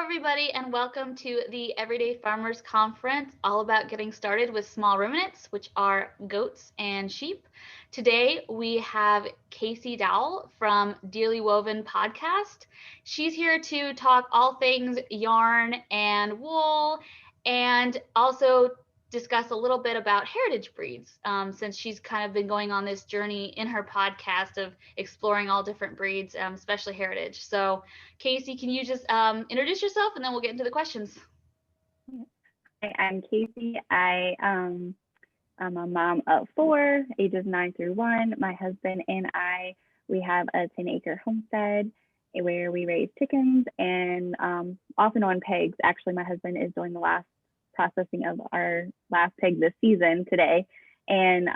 everybody, and welcome to the Everyday Farmers Conference, all about getting started with small ruminants, which are goats and sheep. Today, we have Casey Dowell from Dearly Woven Podcast. She's here to talk all things yarn and wool, and also discuss a little bit about heritage breeds, since she's kind of been going on this journey in her podcast of exploring all different breeds, especially heritage. So, Casey, can you just introduce yourself and then we'll get into the questions? Hi, I'm Casey. I'm a mom of four, ages 9 through 1. My husband and I, we have a 10-acre homestead where we raise chickens and off and on pigs. Actually, my husband is doing the last processing of our last pig this season today. And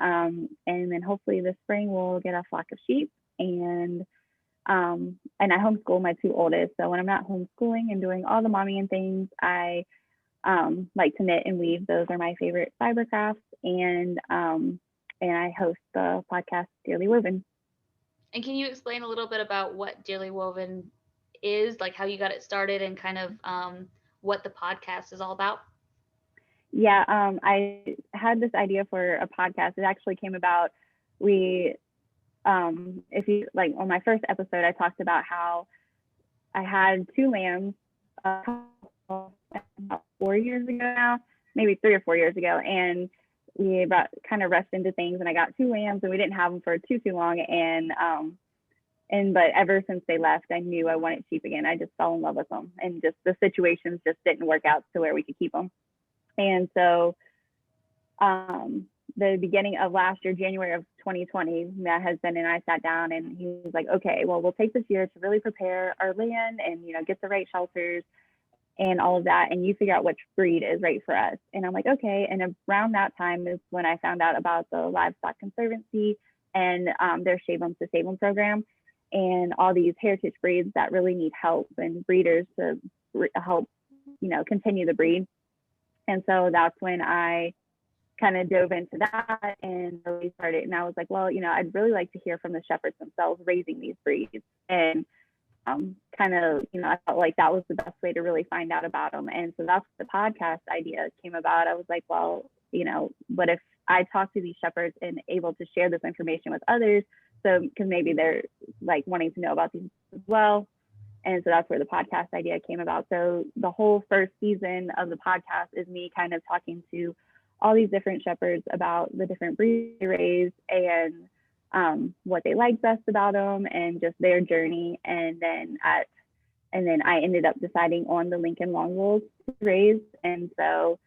then hopefully this spring we'll get a flock of sheep. And I homeschool my two oldest. So when I'm not homeschooling and doing all the mommying things, I like to knit and weave. Those are my favorite fiber crafts. And I host the podcast Dearly Woven. And can you explain a little bit about what Dearly Woven is, like how you got it started and kind of what the podcast is all about? Yeah, I had this idea for a podcast. It actually came about, if you like, on my first episode, I talked about how I had two lambs about 4 years ago now, maybe 3 or 4 years ago, and we kind of rushed into things, and I got two lambs, and we didn't have them for too long, but ever since they left, I knew I wanted sheep again. I just fell in love with them, and just the situations just didn't work out to where we could keep them. And so the beginning of last year, January of 2020, my husband and I sat down and he was like, okay, well, we'll take this year to really prepare our land and, get the right shelters and all of that. And you figure out which breed is right for us. And I'm like, okay. And around that time is when I found out about the Livestock Conservancy and their Shave 'em to Save 'em program and all these heritage breeds that really need help and breeders to help, continue the breed. And so that's when I kind of dove into that and really started. And I was like, well, I'd really like to hear from the shepherds themselves raising these breeds. And I felt like that was the best way to really find out about them. And so that's the podcast idea came about. I was like, well, what if I talk to these shepherds and able to share this information with others? So, because maybe they're like wanting to know about these as well. And so that's where the podcast idea came about. So the whole first season of the podcast is me kind of talking to all these different shepherds about the different breeds they raise and what they like best about them and just their journey. And then I ended up deciding on the Lincoln Long Wools to raise. And so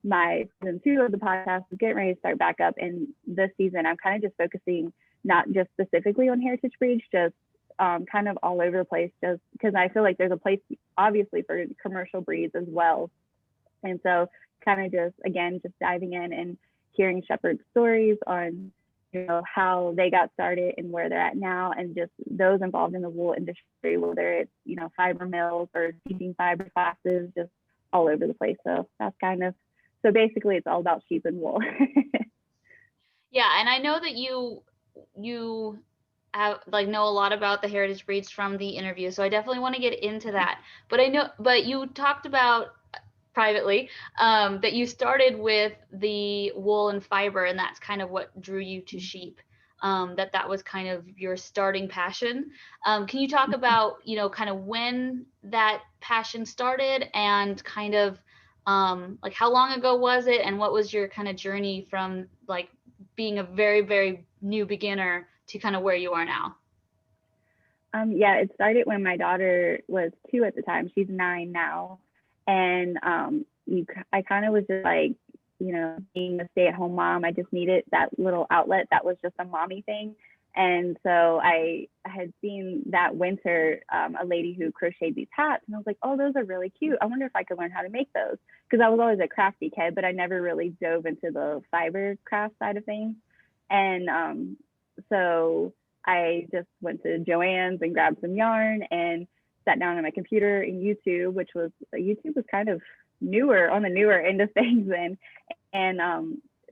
my season 2 of the podcast is getting ready to start back up. And this season, I'm kind of just focusing not just specifically on heritage breeds, just kind of all over the place, just because I feel like there's a place obviously for commercial breeds as well. And so kind of just diving in and hearing shepherd stories on how they got started and where they're at now, and just those involved in the wool industry, whether it's fiber mills or teaching fiber classes, just all over the place. So that's so basically it's all about sheep and wool. Yeah, and I know that you know a lot about the heritage breeds from the interview, so I definitely want to get into that. But you talked about privately that you started with the wool and fiber, and that's kind of what drew you to sheep. That was kind of your starting passion. Can you talk about kind of when that passion started and kind of like how long ago was it, and what was your kind of journey from like being a very, very new beginner to kind of where you are now? Yeah, it started when my daughter was 2 at the time. She's 9 now. And I kind of was just like, being a stay-at-home mom, I just needed that little outlet that was just a mommy thing. And so I had seen that winter a lady who crocheted these hats, and I was like, oh, those are really cute. I wonder if I could learn how to make those, because I was always a crafty kid, but I never really dove into the fiber craft side of things. And so I just went to Joann's and grabbed some yarn and sat down on my computer in YouTube, YouTube was kind of on the newer end of things then. And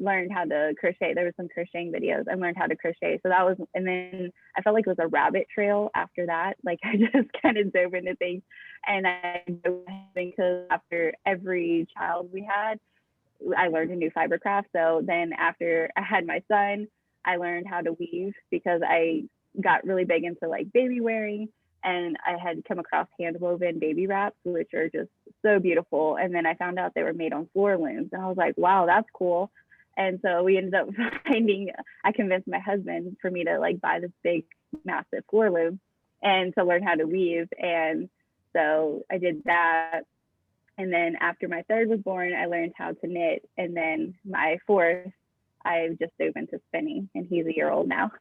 learned how to crochet. There was some crocheting videos. I learned how to crochet. So that was, and then I felt like it was a rabbit trail after that. Like I just kind of dove into things, and I dove because after every child we had, I learned a new fiber craft. So then after I had my son, I learned how to weave because I got really big into like baby wearing, and I had come across hand woven baby wraps, which are just so beautiful. And then I found out they were made on floor looms, and I was like, wow, that's cool. And so we ended up I convinced my husband for me to like buy this big, massive floor loom and to learn how to weave. And so I did that. And then after my third was born, I learned how to knit. And then my fourth, I just dove into spinning, and he's a year old now.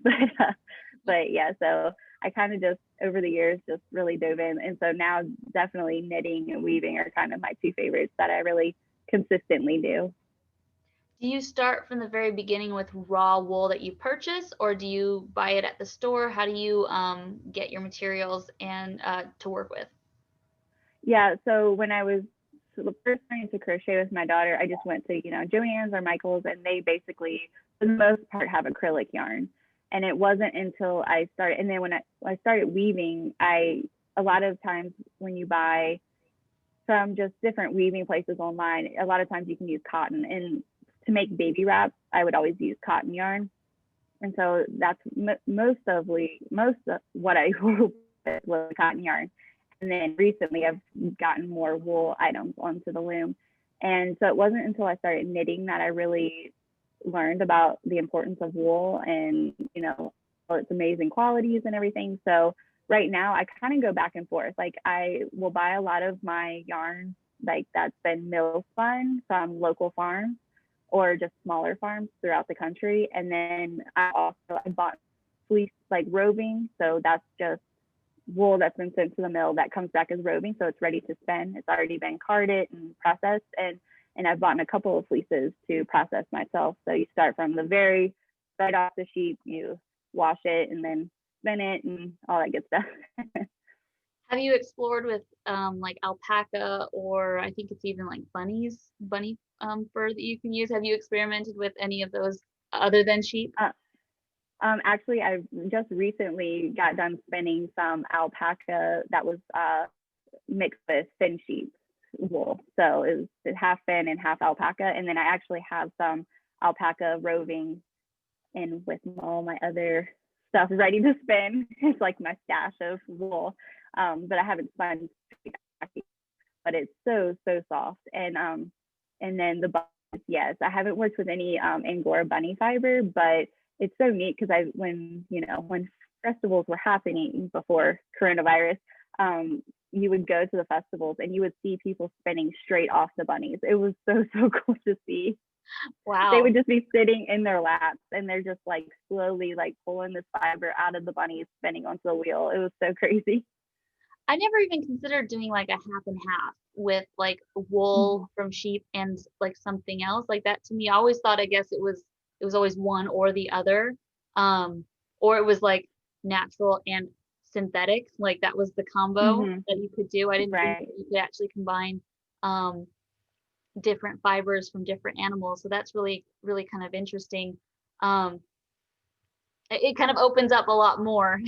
But yeah, so I kind of just over the years just really dove in. And so now definitely knitting and weaving are kind of my two favorites that I really consistently do. Do you start from the very beginning with raw wool that you purchase, or do you buy it at the store? How do you get your materials and to work with? Yeah, so when I was the first learning to crochet with my daughter, I just went to, Joann's or Michael's, and they basically, for the most part, have acrylic yarn. And it wasn't until I started, and then when I started weaving, a lot of times when you buy from just different weaving places online, a lot of times you can use cotton. And to make baby wraps, I would always use cotton yarn. And so that's most of what I wove was cotton yarn. And then recently I've gotten more wool items onto the loom. And so it wasn't until I started knitting that I really learned about the importance of wool and, its amazing qualities and everything. So right now I kind of go back and forth. Like I will buy a lot of my yarn like that's been mill spun from local farms or just smaller farms throughout the country. And then I bought fleece like roving. So that's just wool that's been sent to the mill that comes back as roving, so it's ready to spin. It's already been carded and processed, and I've bought a couple of fleeces to process myself. So you start from the very right off the sheet, you wash it and then spin it and all that good stuff. Have you explored with like alpaca, or I think it's even like bunny fur that you can use? Have you experimented with any of those other than sheep? Actually, I just recently got done spinning some alpaca that was mixed with fin sheep wool. So it was half fin and half alpaca. And then I actually have some alpaca roving in with all my other stuff ready to spin. It's like my stash of wool. But I haven't spun, but it's so soft. And then the bunnies, yes, I haven't worked with any Angora bunny fiber, but it's so neat because when festivals were happening before coronavirus, you would go to the festivals and you would see people spinning straight off the bunnies. It was so cool to see. Wow. They would just be sitting in their laps and they're just like slowly like pulling this fiber out of the bunnies, spinning onto the wheel. It was so crazy. I never even considered doing like a half and half with like wool from sheep and like something else like that. To me, I always thought, I guess it was always one or the other, or it was like natural and synthetic, like that was the combo that you could do. I didn't think that you could actually combine different fibers from different animals, so that's really kind of interesting. It kind of opens up a lot more.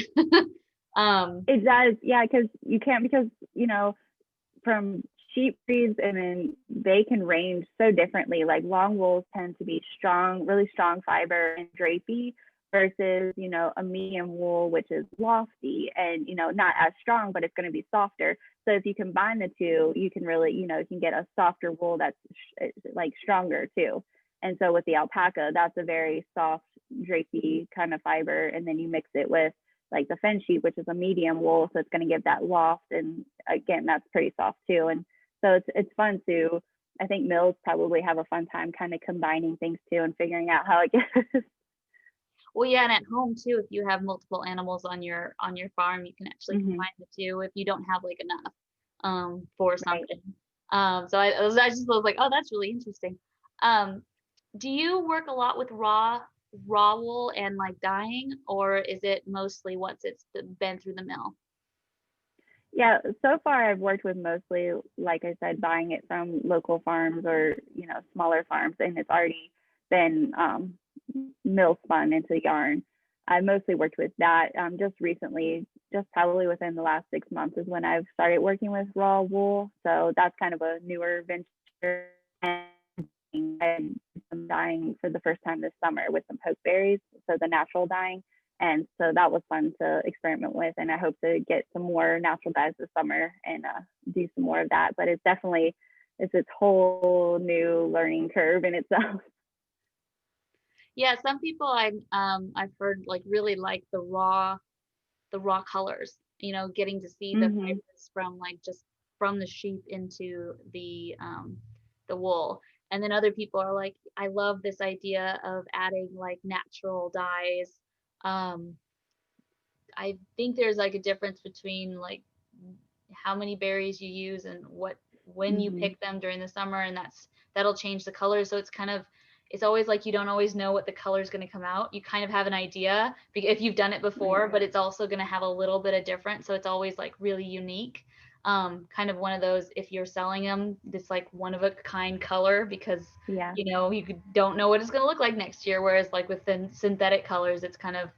It does, yeah, because you can't, because from sheep breeds, and then they can range so differently. Like long wools tend to be strong, really strong fiber and drapey, versus a medium wool, which is lofty and not as strong, but it's going to be softer. So if you combine the two, you can really you can get a softer wool that's like stronger too. And so with the alpaca, that's a very soft, drapey kind of fiber, and then you mix it with like the fin sheep, which is a medium wool, so it's going to give that loft, and again, that's pretty soft too. And so it's fun to, I think mills probably have a fun time kind of combining things too and figuring out how it goes. Well, yeah, and at home too, if you have multiple animals on your farm, you can actually combine the two if you don't have like enough for something. So I just was like, oh, that's really interesting. Do you work a lot with raw wool and like dyeing, or is it mostly once it's been through the mill? Yeah, so far I've worked with mostly, like I said, buying it from local farms or smaller farms, and it's already been mill spun into yarn. I mostly worked with that. Just recently, just probably within the last 6 months is when I've started working with raw wool. So that's kind of a newer venture. And I'm dyeing for the first time this summer with some pokeberries, so the natural dyeing. And so that was fun to experiment with. And I hope to get some more natural dyes this summer and do some more of that. But it's definitely, it's its whole new learning curve in itself. Yeah, some people I've heard like really like the raw colors, you know, getting to see the Mm-hmm. fibers from like just from the sheep into the wool. And then other people are like, I love this idea of adding like natural dyes. Um, I think there's like a difference between like how many berries you use and when you Mm-hmm. pick them during the summer, and that'll change the color. So it's always like you don't always know what the color is going to come out. You kind of have an idea if you've done it before, Right. but it's also going to have a little bit of different. So it's always like really unique. Kind of one of those, if you're selling them, it's like one of a kind color because Yeah. you know don't know what it's going to look like next year. Whereas like with the synthetic colors, it's going to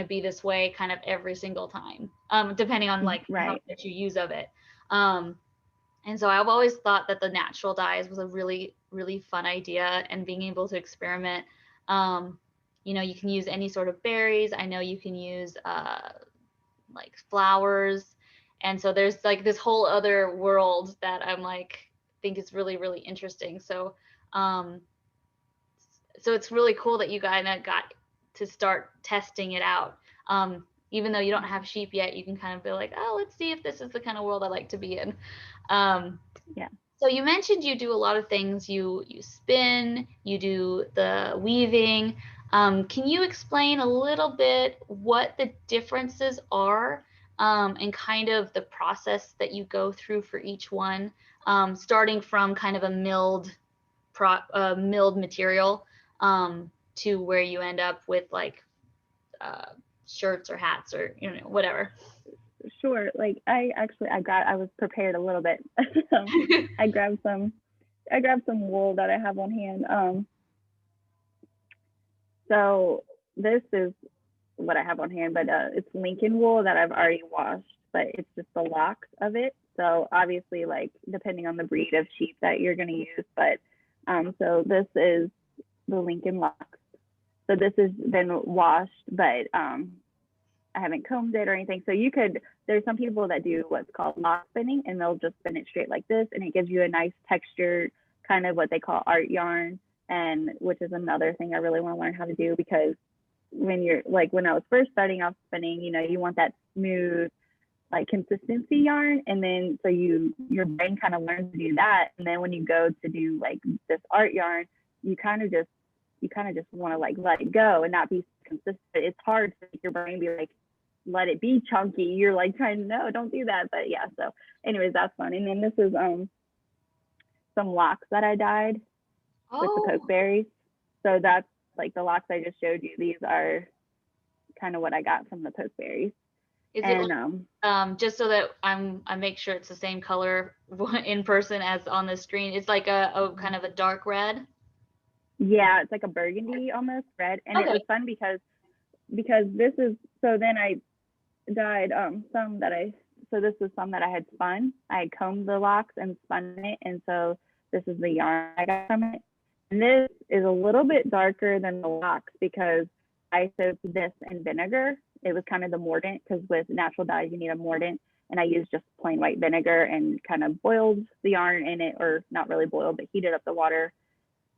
be this way kind of every single time, depending on like how Right. much you use of it. um, and so I've always thought that the natural dyes was a really really fun idea, and being able to experiment. um, you know, you can use any sort of berries. I know you can use like flowers, and so there's like this whole other world that I'm like think is really really interesting. Um, so it's really cool that you kind of got to start testing it out. Even though you don't have sheep yet, you can kind of be like, oh, let's see if this is the kind of world I like to be in. Um, Yeah. so you mentioned you do a lot of things. You spin, you do the weaving. Can you explain a little bit what the differences are, and kind of the process that you go through for each one, starting from kind of a milled material, to where you end up with like uh, shirts or hats or whatever. Sure. Like I was prepared a little bit. I grabbed some wool that I have on hand. So this is what I have on hand, but it's Lincoln wool that I've already washed, but it's just the locks of it. So obviously, like depending on the breed of sheep that you're going to use, but so this is the Lincoln locks. So this has been washed, but I haven't combed it or anything. So there's some people that do what's called lock spinning, and they'll just spin it straight like this, and it gives you a nice textured kind of what they call art yarn, and which is another thing I really want to learn how to do, because when I was first starting off spinning, you want that smooth, like consistency yarn, and then so your brain kind of learns to do that, and then when you go to do like this art yarn, you kind of just want to like let it go and not be consistent. It's hard to make your brain be like, let it be chunky. You're like trying to, no, don't do that. But yeah, so anyways, that's fun. And then this is some locks that I dyed with the Oh, pokeberries. So that's like the locks I just showed you. These are kind of what I got from the pokeberries. is it And like, just so that I make sure it's the same color in person as on the screen? It's like a kind of a dark red. yeah, it's like a burgundy almost red. And it Okay. was fun because this is, so then I dyed some that I so this was some that I had spun. I had combed the locks and spun it, and so this is the yarn I got from it. And this is a little bit darker than the locks because I soaked this in vinegar. It was kind of the mordant, because with natural dyes you need a mordant, and I used just plain white vinegar and kind of boiled the yarn in it, or not really boiled, but heated up the water.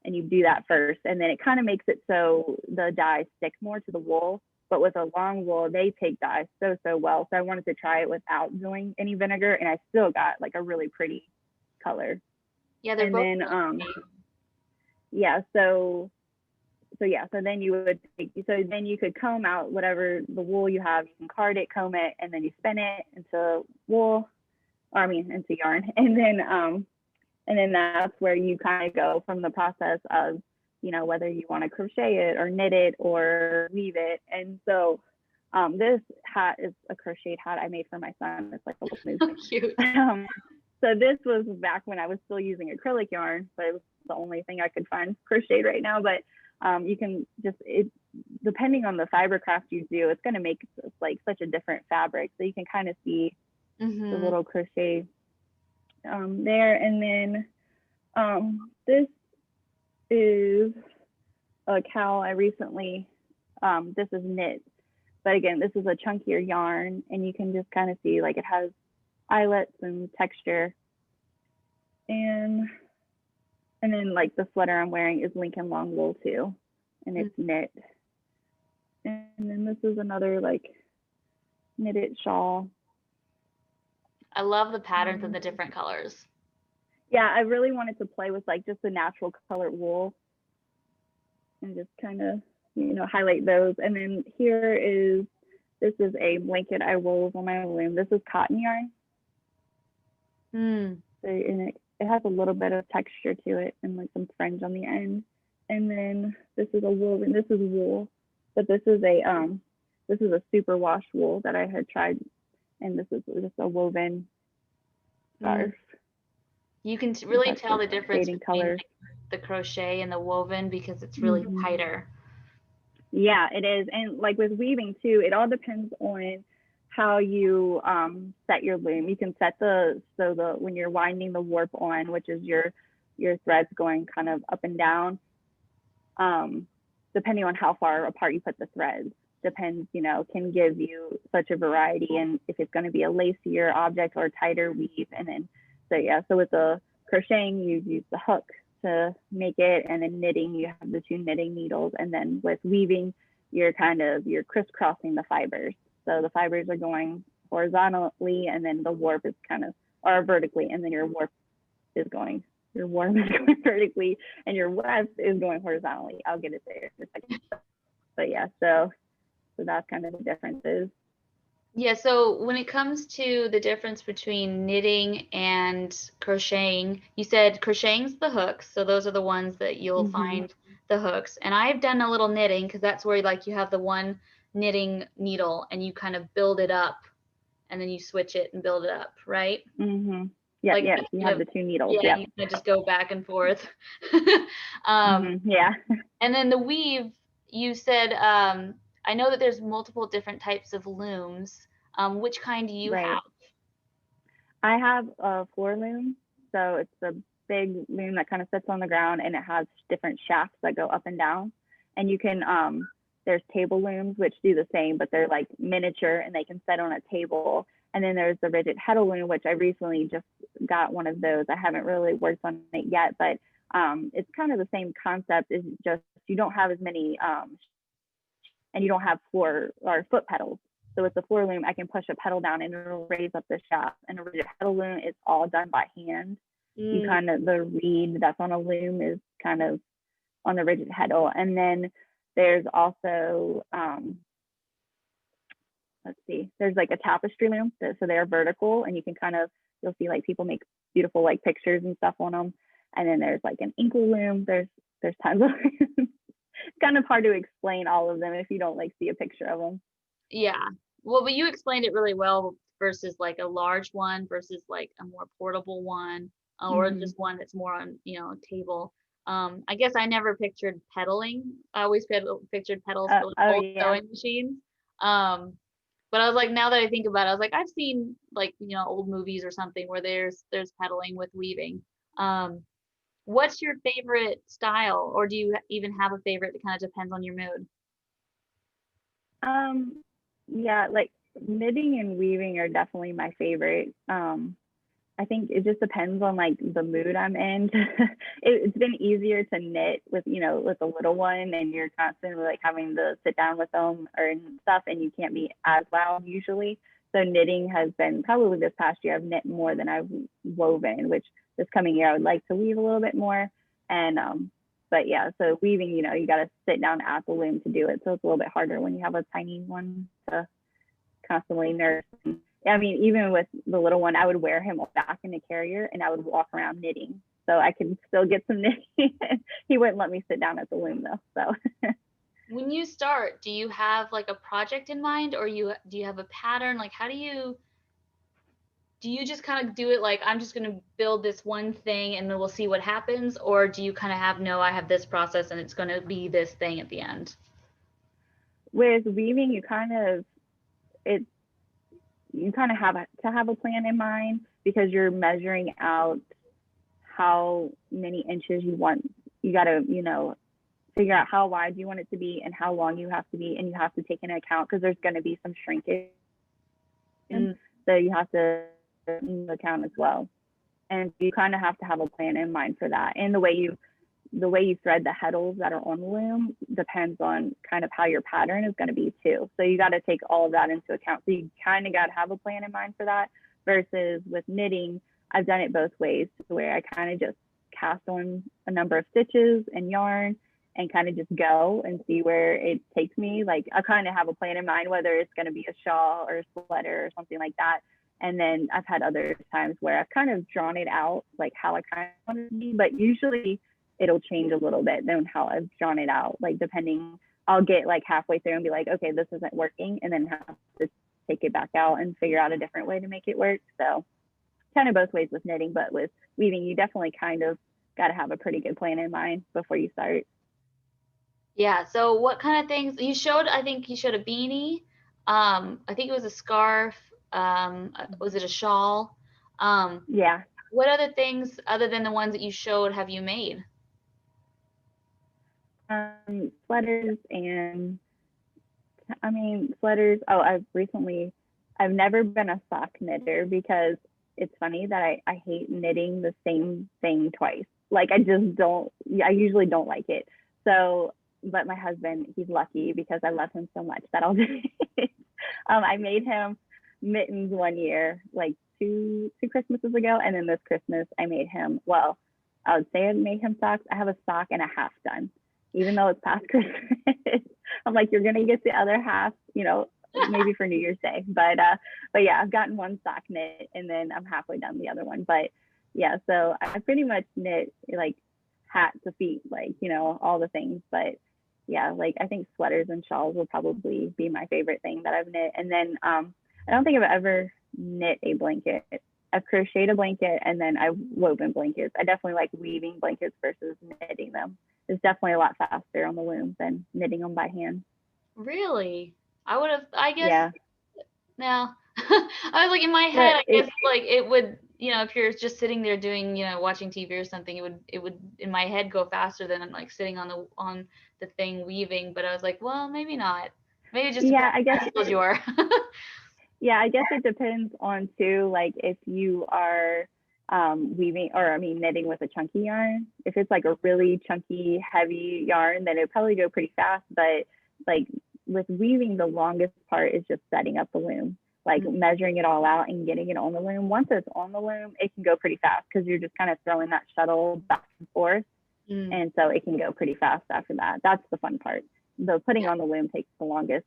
And you do that first, and then it kind of makes it so the dye sticks more to the wool. But with a long wool, they take dye so well. So I wanted to try it without doing any vinegar, and I still got like a really pretty color. Yeah, they're And both then really pretty. yeah, so then you could comb out whatever the wool you have. You can card it, comb it, and then you spin it into wool, or I mean into yarn. And then that's where you kind of go from the process of, whether you want to crochet it or knit it or weave it. And so this hat is a crocheted hat I made for my son. It's like a little So cute. um, So this was back when I was still using acrylic yarn, but it was the only thing I could find crocheted right now. But you can just, depending on the fiber craft you do, it's going to make like such a different fabric. So you can kind of see the little crochet there. And then this is a cowl I recently, this is knit. But again, this is a chunkier yarn, and you can just kind of see like it has eyelets and texture. And then like the sweater I'm wearing is Lincoln long wool too, and it's knit. And then this is another like knitted shawl. I love the patterns and the different colors. Yeah, I really wanted to play with like just the natural colored wool and just kind of, you know, highlight those. And then this is a blanket I wove on my loom. This is cotton yarn. So, and it has a little bit of texture to it and like some fringe on the end. And then this is a woven, this is wool, but this is a super wash wool that I had tried, and this is just a woven scarf. You can really tell the difference between the crochet and the woven because it's really tighter. Yeah, it is. And like with weaving too, it all depends on how you set your loom. You can set when you're winding the warp on, which is your threads going kind of up and down, depending on how far apart you put the threads. Depends, you know, can give you such a variety, and if it's going to be a lacier object or a tighter weave. And then so with the crocheting, you use the hook to make it, and then knitting, you have the 2 knitting needles. And then with weaving, you're crisscrossing the fibers. So the fibers are going horizontally, and then the warp is or vertically, and then your warp is going vertically, and your weft is going horizontally. I'll get it there in a second. But yeah, so that's kind of the differences. Yeah, so when it comes to the difference between knitting and crocheting, you said crocheting's the hooks, so those are the ones that you'll find the hooks. And I've done a little knitting because that's where like you have the one knitting needle and you kind of build it up, and then you switch it and build it up, right? Yeah, like, yeah, you have the 2 needles. Yeah, you kind of just go back and forth. Yeah. And then the weave, you said, I know that there's multiple different types of looms. Which kind do you have? I have a floor loom. So it's a big loom that kind of sits on the ground, and it has different shafts that go up and down. And you can, there's table looms, which do the same, but they're like miniature and they can sit on a table. And then there's the rigid heddle loom, which I recently just got one of those. I haven't really worked on it yet, but it's kind of the same concept. Is just you don't have as many, and you don't have floor or foot pedals. So with the floor loom, I can push a pedal down and it'll raise up the shaft. And a rigid heddle loom is all done by hand. You kind of, the reed that's on a loom is kind of on the rigid heddle. And then there's also, let's see, there's like a tapestry loom. So they're vertical, and you can kind of, you'll see like people make beautiful like pictures and stuff on them. And then there's like an inkle loom. There's tons of looms. It's kind of hard to explain all of them if you don't like see a picture of them. Yeah. Well, but you explained it really well versus like a large one versus like a more portable one, or just one that's more on, you know, a table. I guess I never pictured pedaling. I always pictured pedals for like old sewing machines. But I was like, now that I think about it, I was like, I've seen like, you know, old movies or something where there's pedaling with weaving. What's your favorite style, or do you even have a favorite that kind of depends on your mood? Yeah, like knitting and weaving are definitely my favorite. I think it just depends on like the mood I'm in. It's been easier to knit with, you know, with a little one, and you're constantly like having to sit down with them or stuff, and you can't be as loud usually. So knitting has been, probably this past year, I've knit more than I've woven, which this coming year I would like to weave a little bit more. And but yeah, so weaving, you know, you got to sit down at the loom to do it, so it's a little bit harder when you have a tiny one to constantly nurse. I mean, even with the little one, I would wear him back in the carrier and I would walk around knitting, so I could still get some knitting. He wouldn't let me sit down at the loom though. So when you start, do you have like a project in mind, or do you have a pattern? Like, how do you do you just kind of do it like, I'm just going to build this one thing and then we'll see what happens? Or do you kind of have, no, I have this process and it's going to be this thing at the end? With weaving, you kind of have to have a plan in mind, because you're measuring out how many inches you want. You got to, figure out how wide you want it to be and how long you have to be, and you have to take into account, because there's going to be some shrinkage. So you have to take into account as well. And you kind of have to have a plan in mind for that. And the way you thread the heddles that are on the loom depends on kind of how your pattern is going to be too. So you got to take all of that into account. So you kind of got to have a plan in mind for that. Versus with knitting, I've done it both ways, where I kind of just cast on a number of stitches and yarn and kind of just go and see where it takes me. Like, I kind of have a plan in mind, whether it's going to be a shawl or a sweater or something like that. And then I've had other times where I've kind of drawn it out, like how I kind of want it to be, but usually it'll change a little bit than how I've drawn it out. Like, depending, I'll get like halfway through and be like, okay, this isn't working, and then have to take it back out and figure out a different way to make it work. So kind of both ways with knitting, but with weaving, you definitely kind of got to have a pretty good plan in mind before you start. Yeah. So what kind of things you showed? I think you showed a beanie. I think it was a scarf. Was it a shawl? Yeah. What other things other than the ones that you showed have you made? Sweaters sweaters. Oh, I've never been a sock knitter, because it's funny that I hate knitting the same thing twice. Like, I usually don't like it. So, but my husband, he's lucky, because I love him so much that I'll do it. I made him mittens one year, like two Christmases ago. And then this Christmas I made him, well, I would say I made him socks. I have a sock and a half done, even though it's past Christmas. I'm like, you're going to get the other half, maybe for New Year's Day. But yeah, I've gotten one sock knit, and then I'm halfway done the other one. But yeah, so I pretty much knit like hat to feet, like, all the things. But yeah, like, I think sweaters and shawls will probably be my favorite thing that I've knit. And then I don't think I've ever knit a blanket. I've crocheted a blanket, and then I've woven blankets. I definitely like weaving blankets versus knitting them. It's definitely a lot faster on the loom than knitting them by hand. Really? I guess, Yeah. no. I was like, in my head, I guess like it would, if you're just sitting there doing, watching TV or something, it would in my head go faster than like sitting on the thing weaving. But I was like, well, maybe not. Maybe just yeah, I guess as you are. Yeah, I guess it depends on too, like, if you are weaving, or I mean knitting with a chunky yarn. If it's like a really chunky, heavy yarn, then it'd probably go pretty fast. But like with weaving, the longest part is just setting up the loom, like measuring it all out and getting it on the loom. Once it's on the loom, it can go pretty fast, because you're just kind of throwing that shuttle back and forth. And so it can go pretty fast after that. That's the fun part. The putting on the loom takes the longest.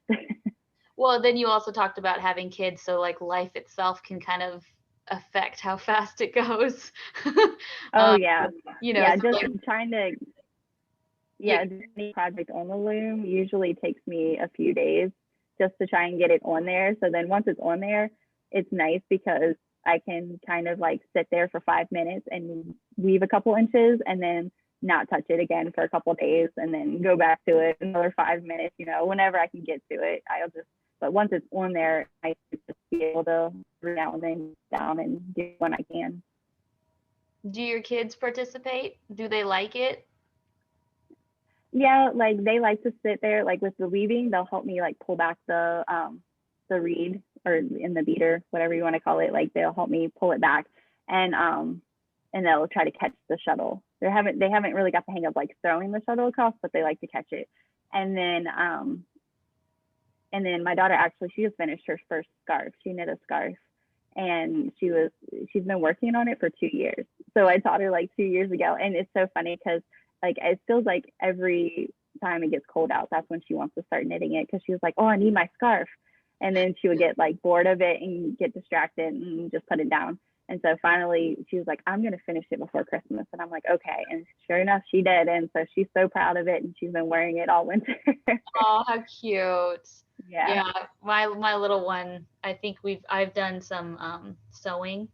Well, then you also talked about having kids, so like life itself can kind of affect how fast it goes. Oh yeah. Yeah, just like, trying to any project on the loom usually takes me a few days just to try and get it on there. So then once it's on there, it's nice, because I can kind of like sit there for 5 minutes and weave a couple inches, and then not touch it again for a couple of days, and then go back to it another 5 minutes, whenever I can get to it. But once it's on there, I just be able to now and then down and do when I can. Do your kids participate? Do they like it? Yeah, like they like to sit there. Like with the weaving, they'll help me like pull back the reed, or in the beater, whatever you want to call it. Like, they'll help me pull it back, and they'll try to catch the shuttle. They haven't really got the hang of like throwing the shuttle across, but they like to catch it. And then my daughter, actually, she just finished her first scarf. She knit a scarf, and she's been working on it for 2 years. So I taught her like 2 years ago. And it's so funny, because like it feels like every time it gets cold out, that's when she wants to start knitting it, because she was like, oh, I need my scarf. And then she would get like bored of it and get distracted and just put it down. And so finally she was like, I'm going to finish it before Christmas. And I'm like, okay. And sure enough, she did. And so she's so proud of it, and she's been wearing it all winter. Oh, how cute. Yeah. Yeah, my little one, I think I've done some sewing,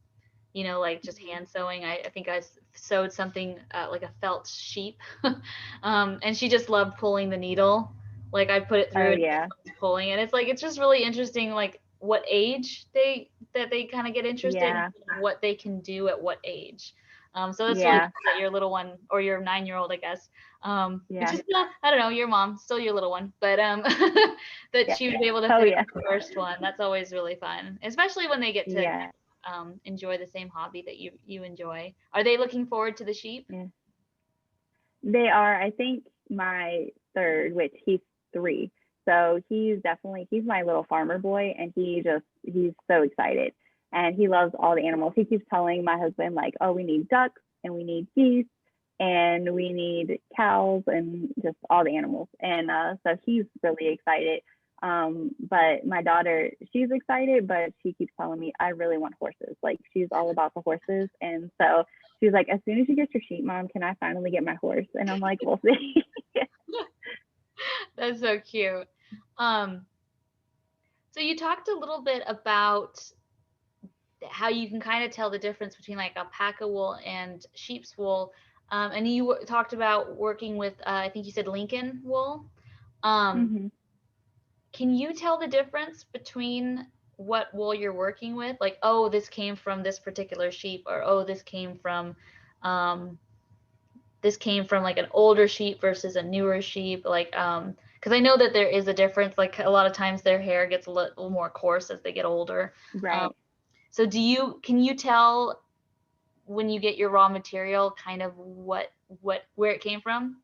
like just hand sewing. I think I sewed something like a felt sheep. And she just loved pulling the needle. Like I put it Oh, through and yeah. pulling, and it's just really interesting, like what age they kind of get interested in, Yeah. and what they can do at what age. So that's really Yeah. cool that your little one, or your 9-year-old, I guess, which Yeah. is not, I don't know, your mom, still your little one, but that Yeah. she was able to Oh, finish yeah. the first one. That's always really fun, especially when they get to Yeah. enjoy the same hobby that you enjoy. Are they looking forward to the sheep? Yeah. They are. I think my third, which he's 3. So he's my little farmer boy, and he's so excited. And he loves all the animals. He keeps telling my husband, like, oh, we need ducks and we need geese and we need cows and just all the animals. And so he's really excited. But my daughter, she's excited, but she keeps telling me, I really want horses. Like, she's all about the horses. And so she's like, as soon as you get your sheep, Mom, can I finally get my horse? And I'm like, we'll see. That's so cute. So you talked a little bit about how you can kind of tell the difference between like alpaca wool and sheep's wool. And you talked about working with, I think you said Lincoln wool. Mm-hmm. Can you tell the difference between what wool you're working with? Like, oh, this came from this particular sheep, or oh, um, this came from like an older sheep versus a newer sheep. Like, because I know that there is a difference. Like a lot of times their hair gets a little more coarse as they get older. Right. So can you tell when you get your raw material kind of where it came from?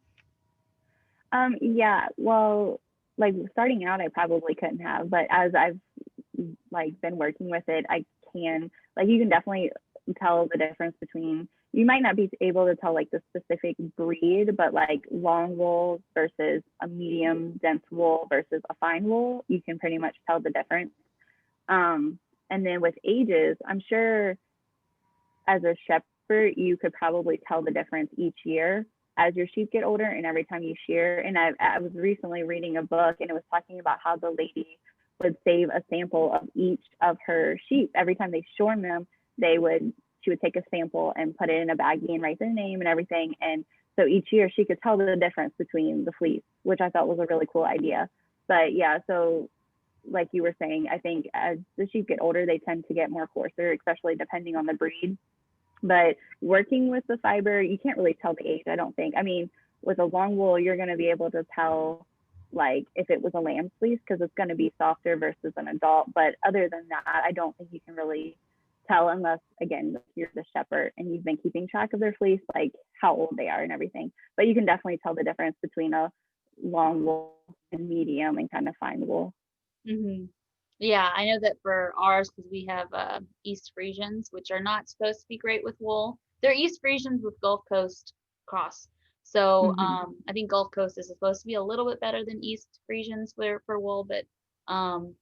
Yeah. Well, like starting out, I probably couldn't have, but as I've like been working with it, I can, like, you can definitely tell the difference between, you might not be able to tell like the specific breed, but like long wool versus a medium dense wool versus a fine wool, you can pretty much tell the difference. And then with ages, I'm sure as a shepherd, you could probably tell the difference each year as your sheep get older and every time you shear. And I was recently reading a book, and it was talking about how the lady would save a sample of each of her sheep. Every time they shorn them, she would take a sample and put it in a baggie and write their name and everything. And so each year she could tell the difference between the fleece, which I thought was a really cool idea. But yeah, so like you were saying, I think as the sheep get older, they tend to get more coarser, especially depending on the breed. But working with the fiber, you can't really tell the age, I don't think. I mean, with a long wool, you're going to be able to tell like if it was a lamb fleece, because it's going to be softer versus an adult. But other than that, I don't think you can really tell unless, again, you're the shepherd and you've been keeping track of their fleece, like how old they are and everything. But you can definitely tell the difference between a long wool and medium and kind of fine wool. Hmm. Yeah, I know that for ours, because we have East Frisians, which are not supposed to be great with wool. They're East Frisians with Gulf Coast cross. So Mm-hmm. I think Gulf Coast is supposed to be a little bit better than East Frisians for wool, but um,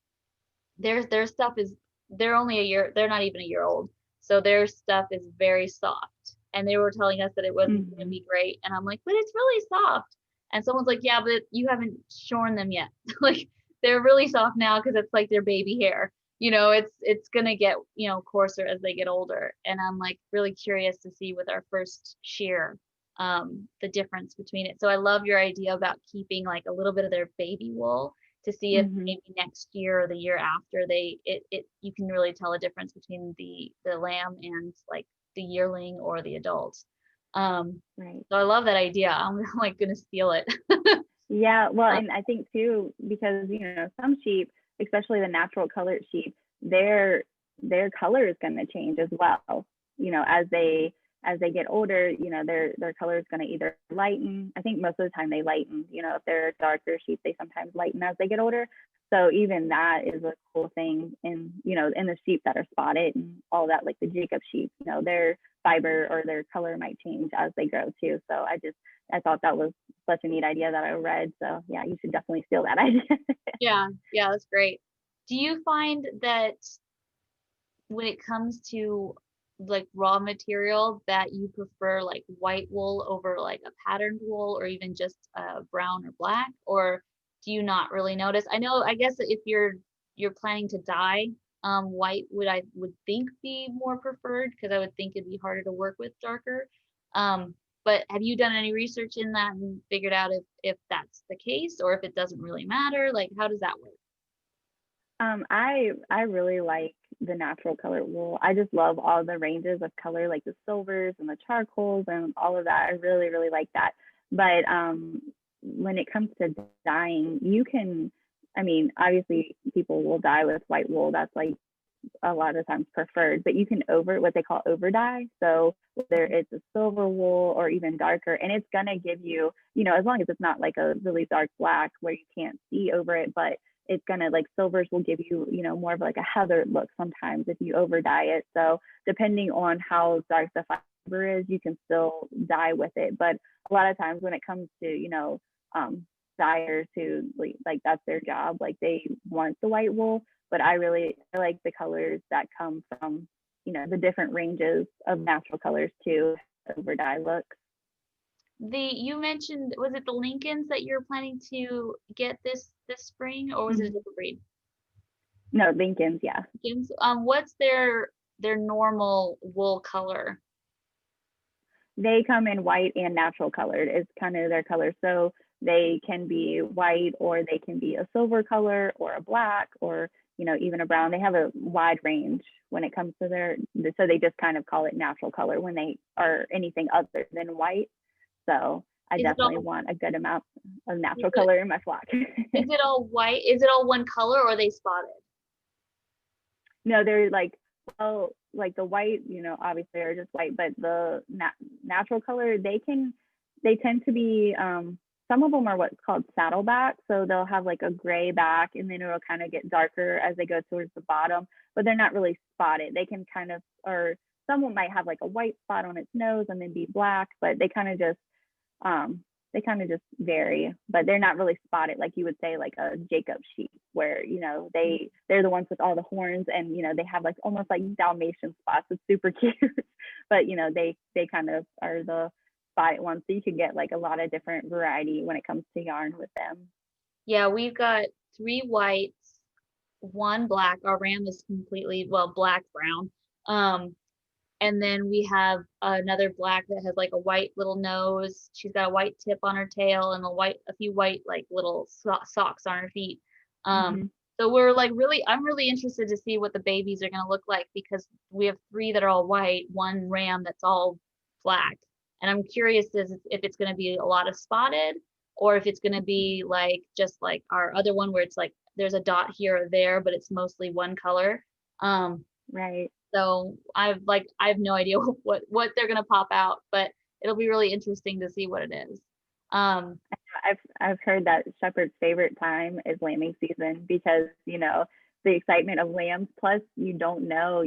their stuff is, they're only a year, they're not even a year old, so their stuff is very soft. And they were telling us that it wasn't going to Mm-hmm. be great, and I'm like, but it's really soft. And someone's like, yeah, but you haven't shorn them yet. Like, they're really soft now because it's like their baby hair. It's gonna get coarser as they get older. And I'm like really curious to see with our first shear the difference between it. So I love your idea about keeping like a little bit of their baby wool to see if Mm-hmm. maybe next year or the year after you can really tell a difference between the lamb and like the yearling or the adult. Right. So I love that idea. I'm like gonna steal it. Yeah, well, and I think too, because some sheep, especially the natural colored sheep, their color is going to change as well. As they get older, their color is going to either lighten. I think most of the time they lighten. If they're darker sheep, they sometimes lighten as they get older. So even that is a cool thing in the sheep that are spotted and all that, like the Jacob sheep. Their fiber or their color might change as they grow too. So I thought that was such a neat idea that I read. So yeah, you should definitely steal that idea. Yeah, that's great. Do you find that when it comes to like raw material that you prefer like white wool over like a patterned wool or even just brown or black, or do you not really notice? I know, I guess if you're planning to dye, white would think be more preferred because I would think it'd be harder to work with darker. Um, but have you done any research in that and figured out if that's the case or if it doesn't really matter? Like, how does that work? I really like the natural color wool. I just love all the ranges of color, like the silvers and the charcoals and all of that. I really, really like that. But when it comes to dyeing, you can, I mean, obviously people will dye with white wool. That's like a lot of times preferred, but you can what they call over dye. So whether it's a silver wool or even darker, and it's gonna give you, as long as it's not like a really dark black where you can't see over it, but it's gonna like silvers will give you, more of like a heathered look sometimes if you over dye it. So depending on how dark the fiber is, you can still dye with it. But a lot of times when it comes to, dyers who like that's their job, like they want the white wool, but I like the colors that come from, the different ranges of natural colors too, over dye looks. You mentioned, was it the Lincolns that you're planning to get this spring, or was it a Mm-hmm. different breed? No, Lincolns, yeah. Lincolns. What's their normal wool color? They come in white and natural colored. It's kind of their color. So they can be white or they can be a silver color or a black or, even a brown. They have a wide range when it comes to so they just kind of call it natural color when they are anything other than white. So I Is it definitely all want a good amount of is natural it, color in my flock. is it all white? Is it all one color or are they spotted? No, they're like, well, like the white, obviously are just white, but the natural color, they tend to be, some of them are what's called saddleback. So they'll have like a gray back and then it'll kind of get darker as they go towards the bottom, but they're not really spotted. They can kind of, or someone might have like a white spot on its nose and then be black, but um, they kind of just vary, but they're not really spotted like you would say like a Jacob sheep, where they're the ones with all the horns and they have like almost like Dalmatian spots. It's super cute, but they kind of are the spotted ones. So you can get like a lot of different variety when it comes to yarn with them. Yeah, we've got 3 whites, 1 black. Our ram is completely, well, black brown. And then we have another black that has like a white little nose. She's got a white tip on her tail and a few white like little socks on her feet. Um, Mm-hmm. so I'm really interested to see what the babies are gonna look like because we have 3 that are all white, 1 ram that's all black. And I'm curious if it's gonna be a lot of spotted or if it's gonna be like just like our other one where it's like there's a dot here or there, but it's mostly one color. Um, Right. so I have no idea what they're gonna pop out, but it'll be really interesting to see what it is. Um, I've heard that shepherd's favorite time is lambing season because the excitement of lambs. Plus, you don't know.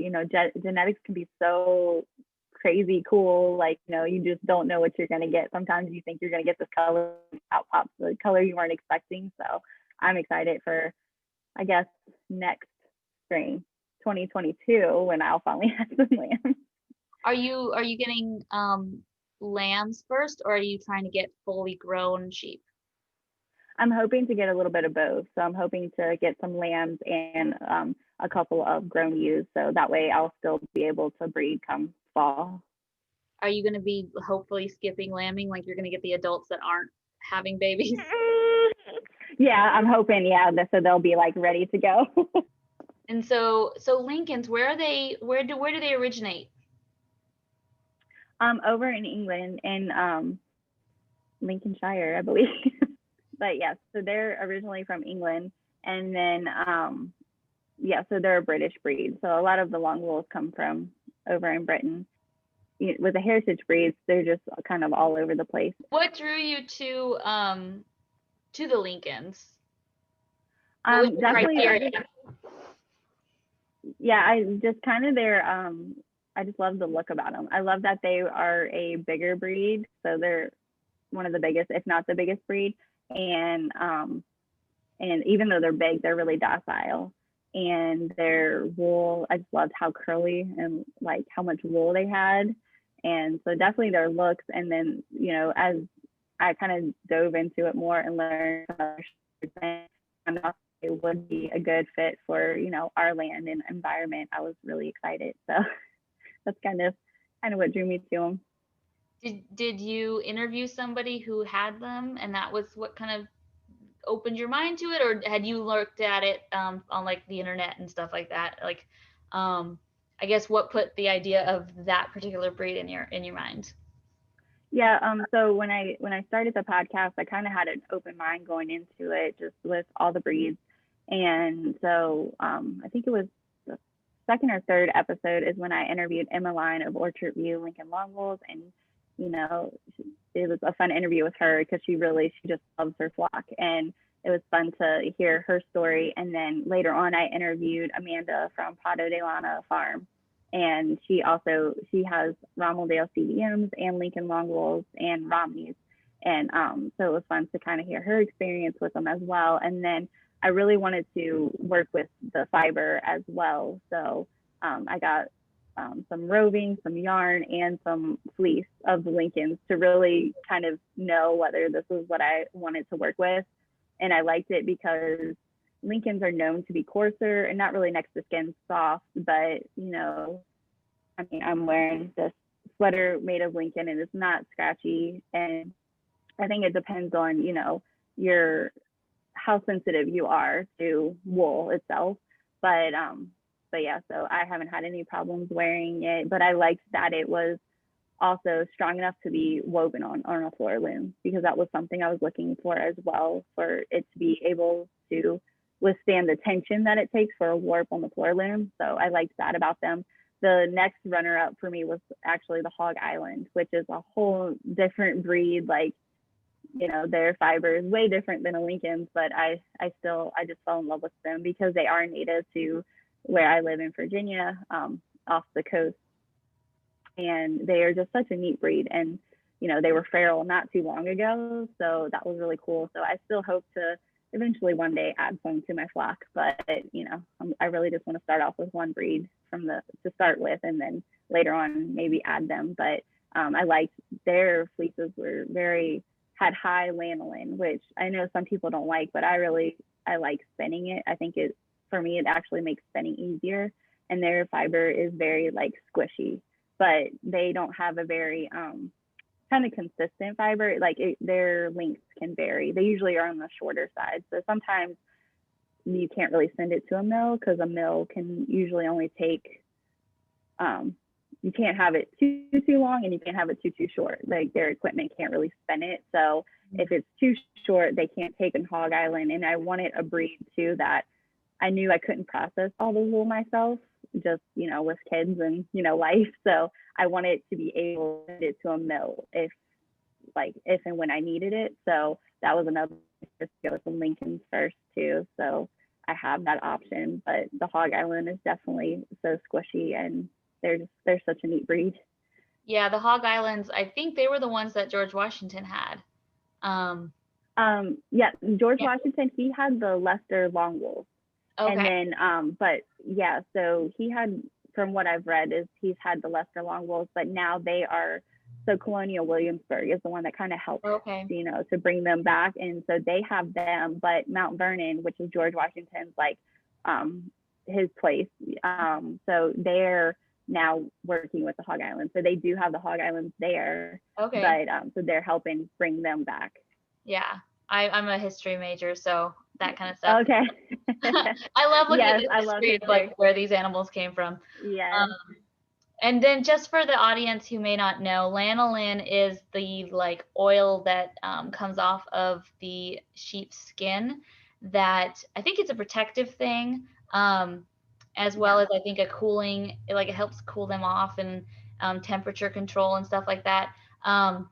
Genetics can be so crazy cool. Like you just don't know what you're gonna get. Sometimes you think you're gonna get this color, out pops the color you weren't expecting. So I'm excited for, I guess, next spring, 2022, when I'll finally have some lambs. are you getting lambs first, or are you trying to get fully grown sheep? I'm hoping to get a little bit of both. So I'm hoping to get some lambs and a couple of grown ewes. So that way I'll still be able to breed come fall. Are you gonna be hopefully skipping lambing, like you're gonna get the adults that aren't having babies? Yeah, I'm hoping. Yeah, so they'll be like ready to go. And so Lincolns, where are they? Where do they originate? Over in England in Lincolnshire, I believe. But yes, so they're originally from England, and then yeah, so they're a British breed. So a lot of the long wools come from over in Britain. With the heritage breeds, they're just kind of all over the place. What drew you to the Lincolns? What was your Definitely, criteria? yeah, I just kind of I just love the look about them. I love that they are a bigger breed, so they're one of the biggest, if not the biggest breed, and even though they're big, they're really docile. and their wool, I just loved how curly and like how much wool they had. And so definitely their looks. And then, as I kind of dove into it more and learned it would be a good fit for, our land and environment, I was really excited. So that's kind of what drew me to them. Did you interview somebody who had them, and that was what kind of opened your mind to it, or had you looked at it on like the internet and stuff like that? Like, I guess what put the idea of that particular breed in your mind? Yeah, so when I started the podcast, I kind of had an open mind going into it, just with all the breeds. And so I think it was the second or third episode is when I interviewed Emma Line of Orchard View, Lincoln Longwolves, and it was a fun interview with her because she just loves her flock, and it was fun to hear her story. And then later on, I interviewed Amanda from Prado de Lana Farm, and she has Rommeldale CDMs and Lincoln Longwolves and Romneys. And so it was fun to kind of hear her experience with them as well. And then I really wanted to work with the fiber as well. So I got some roving, some yarn, and some fleece of the Lincolns to really kind of know whether this was what I wanted to work with. And I liked it because Lincolns are known to be coarser and not really next to skin soft, but I'm wearing this sweater made of Lincoln and it's not scratchy. And I think it depends on, your how sensitive you are to wool itself. But yeah, so I haven't had any problems wearing it, but I liked that it was also strong enough to be woven on a floor loom, because that was something I was looking for as well, for it to be able to withstand the tension that it takes for a warp on the floor loom. So I liked that about them. The next runner up for me was actually the Hog Island, which is a whole different breed. Like, their fiber is way different than a Lincoln's, but I just fell in love with them because they are native to where I live in Virginia, off the coast. And they are just such a neat breed. And, they were feral not too long ago. So that was really cool. So I still hope to eventually one day add some to my flock. But, I really just want to start off with one breed to start with, and then later on maybe add them. But I liked their fleeces had high lanolin, which I know some people don't like, but I like spinning it. I think for me, it actually makes spinning easier. And their fiber is very like squishy, but they don't have a very kind of consistent fiber. Like their lengths can vary. They usually are on the shorter side. So sometimes you can't really send it to a mill, because a mill can usually only take, you can't have it too long, and you can't have it too short. Like their equipment can't really spin it. So if it's too short, they can't take in Hog Island. And I wanted a breed too that I knew I couldn't process all the wool myself, just, with kids and, life. So I wanted to be able to send it to a mill if and when I needed it. So that was another, just go with the Lincolns first too. So I have that option, but the Hog Island is definitely so squishy, and they're such a neat breed. Yeah, the Hog Islands, I think they were the ones that George Washington had. Yeah, George Washington, he had the Leicester Longwolf. Okay. And then, but yeah, so he had, from what I've read, is he's had the Leicester Longwolves, but now so Colonial Williamsburg is the one that kind of helped, to bring them back. And so they have them, but Mount Vernon, which is George Washington's, like, his place. So they're now working with the Hog Islands. So they do have the Hog Islands there. Okay. But so they're helping bring them back. Yeah. I'm a history major, so that kind of stuff. Okay. I love looking at the history of like where these animals came from. Yeah. And then just for the audience who may not know, lanolin is the like oil that comes off of the sheep's skin, that I think it's a protective thing, as well as I think a cooling, like it helps cool them off, and temperature control and stuff like that. And